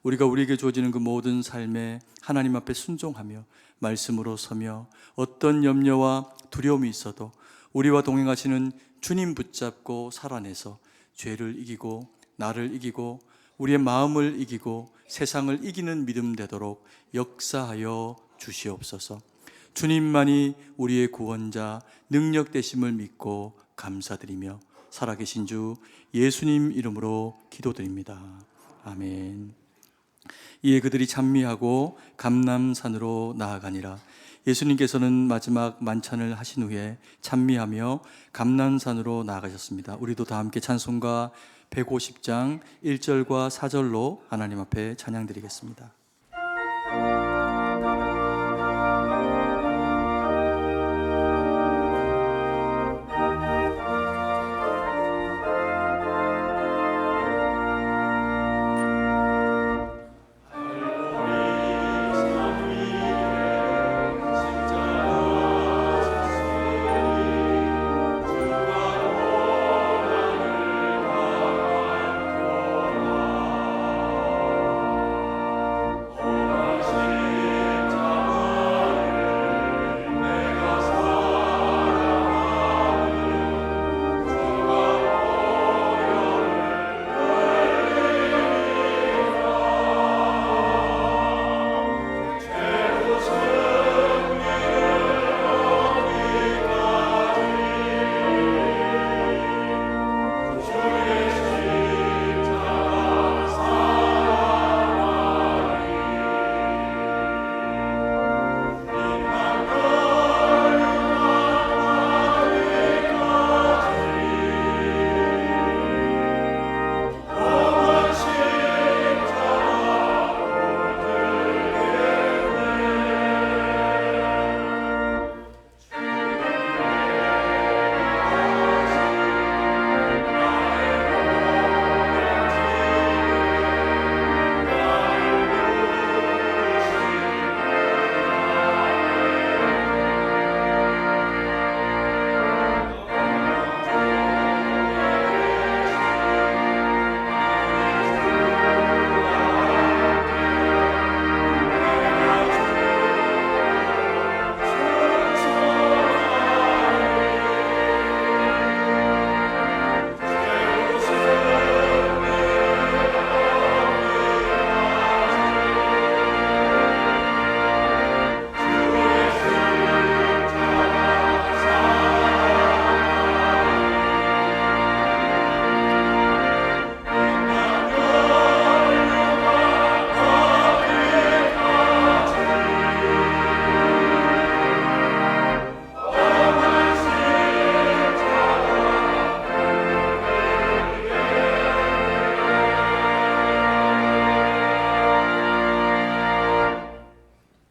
우리가 우리에게 주어지는 그 모든 삶에 하나님 앞에 순종하며 말씀으로 서며 어떤 염려와 두려움이 있어도 우리와 동행하시는 주님 붙잡고 살아내서 죄를 이기고 나를 이기고 우리의 마음을 이기고 세상을 이기는 믿음 되도록 역사하여 주시옵소서. 주님만이 우리의 구원자 능력 되심을 믿고 감사드리며 살아계신 주 예수님 이름으로 기도드립니다. 아멘. 이에 그들이 찬미하고 감람산으로 나아가니라. 예수님께서는 마지막 만찬을 하신 후에 찬미하며 감람산으로 나아가셨습니다. 우리도 다 함께 찬송가 150장 1절과 4절로 하나님 앞에 찬양드리겠습니다.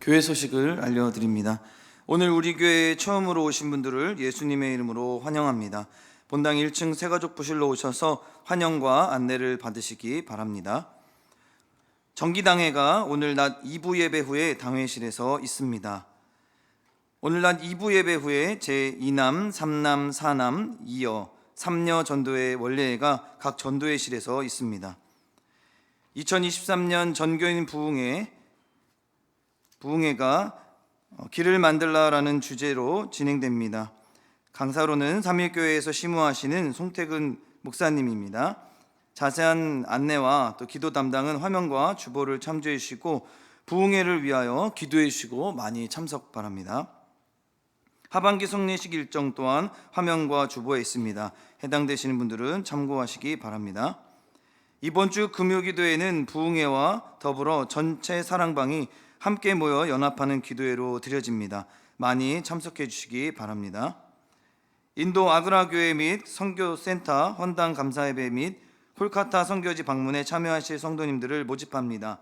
교회 소식을 알려드립니다. 오늘 우리 교회에 처음으로 오신 분들을 예수님의 이름으로 환영합니다. 본당 1층 새가족 부실로 오셔서 환영과 안내를 받으시기 바랍니다. 정기당회가 오늘 낮 2부 예배 후에 당회실에서 있습니다. 오늘 낮 2부 예배 후에 제2남, 3남, 4남, 2여, 3여 전도회 원례회가 각 전도회실에서 있습니다. 2023년 전교인 부흥회가 길을 만들라라는 주제로 진행됩니다. 강사로는 삼일교회에서 심우하시는 송태근 목사님입니다. 자세한 안내와 또 기도 담당은 화면과 주보를 참조해 주시고 부흥회를 위하여 기도해 주시고 많이 참석 바랍니다. 하반기 성례식 일정 또한 화면과 주보에 있습니다. 해당되시는 분들은 참고하시기 바랍니다. 이번 주 금요기도에는 부흥회와 더불어 전체 사랑방이 함께 모여 연합하는 기도회로 드려집니다. 많이 참석해 주시기 바랍니다. 인도 아그라교회 및 선교센터 헌당 감사예배 및 콜카타 선교지 방문에 참여하실 성도님들을 모집합니다.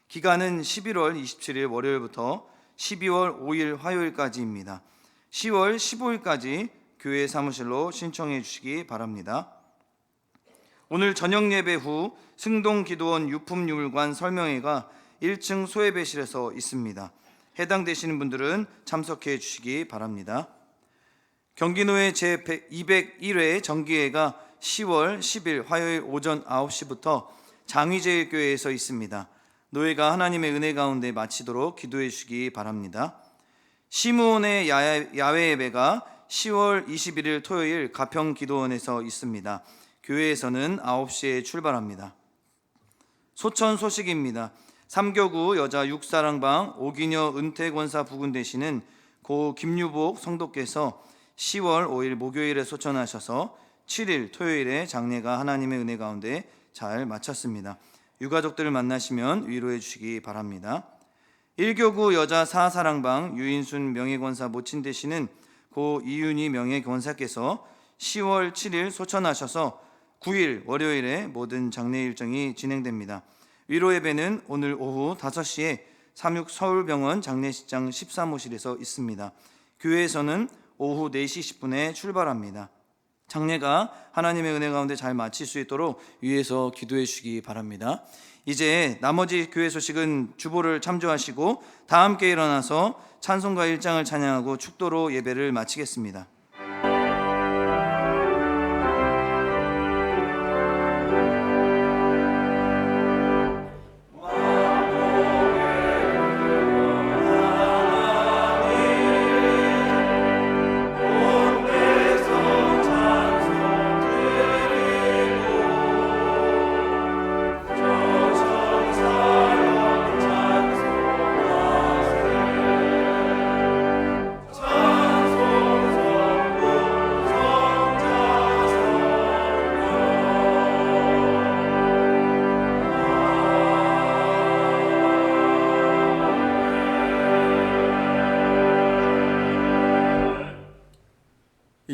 기간은 11월 27일 월요일부터 12월 5일 화요일까지입니다. 10월 15일까지 교회 사무실로 신청해 주시기 바랍니다. 오늘 저녁 예배 후 승동기도원 유품유물관 설명회가 1층 소예배실에서 있습니다. 해당되시는 분들은 참석해 주시기 바랍니다. 경기노회 제201회 정기회가 10월 10일 화요일 오전 9시부터 장위제일교회에서 있습니다. 노회가 하나님의 은혜 가운데 마치도록 기도해 주시기 바랍니다. 시무원의 야외 예배가 10월 21일 토요일 가평기도원에서 있습니다. 교회에서는 9시에 출발합니다. 소천 소식입니다. 삼교구 여자 육사랑방 오기녀 은퇴권사 부군 되시는 고 김유복 성도께서 10월 5일 목요일에 소천하셔서 7일 토요일에 장례가 하나님의 은혜 가운데 잘 마쳤습니다. 유가족들을 만나시면 위로해 주시기 바랍니다. 1교구 여자 사사랑방 유인순 명예권사 모친 되시는 고 이윤희 명예권사께서 10월 7일 소천하셔서 9일 월요일에 모든 장례 일정이 진행됩니다. 위로 예배는 오늘 오후 5시에 삼육 서울병원 장례식장 13호실에서 있습니다. 교회에서는 오후 4시 10분에 출발합니다. 장례가 하나님의 은혜 가운데 잘 마칠 수 있도록 위에서 기도해 주시기 바랍니다. 이제 나머지 교회 소식은 주보를 참조하시고 다 함께 일어나서 찬송가 1장을 찬양하고 축도로 예배를 마치겠습니다.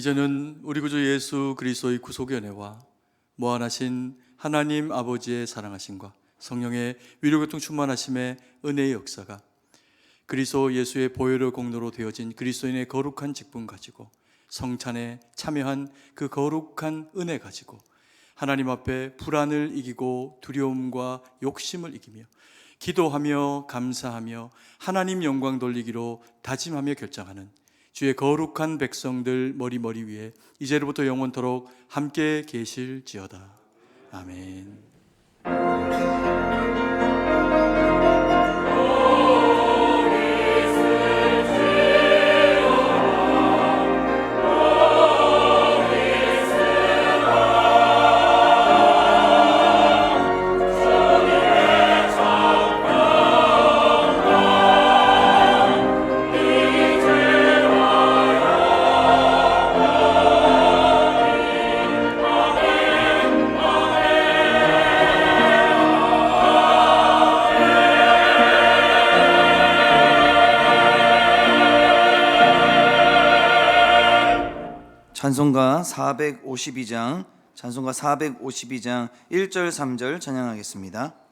이제는 우리 구주 예수 그리스도의 구속의 은혜와 무한하신 하나님 아버지의 사랑하심과 성령의 위로교통 충만하심의 은혜의 역사가 그리스도 예수의 보혈의 공로로 되어진 그리스도인의 거룩한 직분 가지고 성찬에 참여한 그 거룩한 은혜 가지고 하나님 앞에 불안을 이기고 두려움과 욕심을 이기며 기도하며 감사하며 하나님 영광 돌리기로 다짐하며 결정하는 주의 거룩한 백성들 머리 위에 이제로부터 영원토록 함께 계실지어다. 아멘. 찬송가 452장 1절 3절 찬양하겠습니다.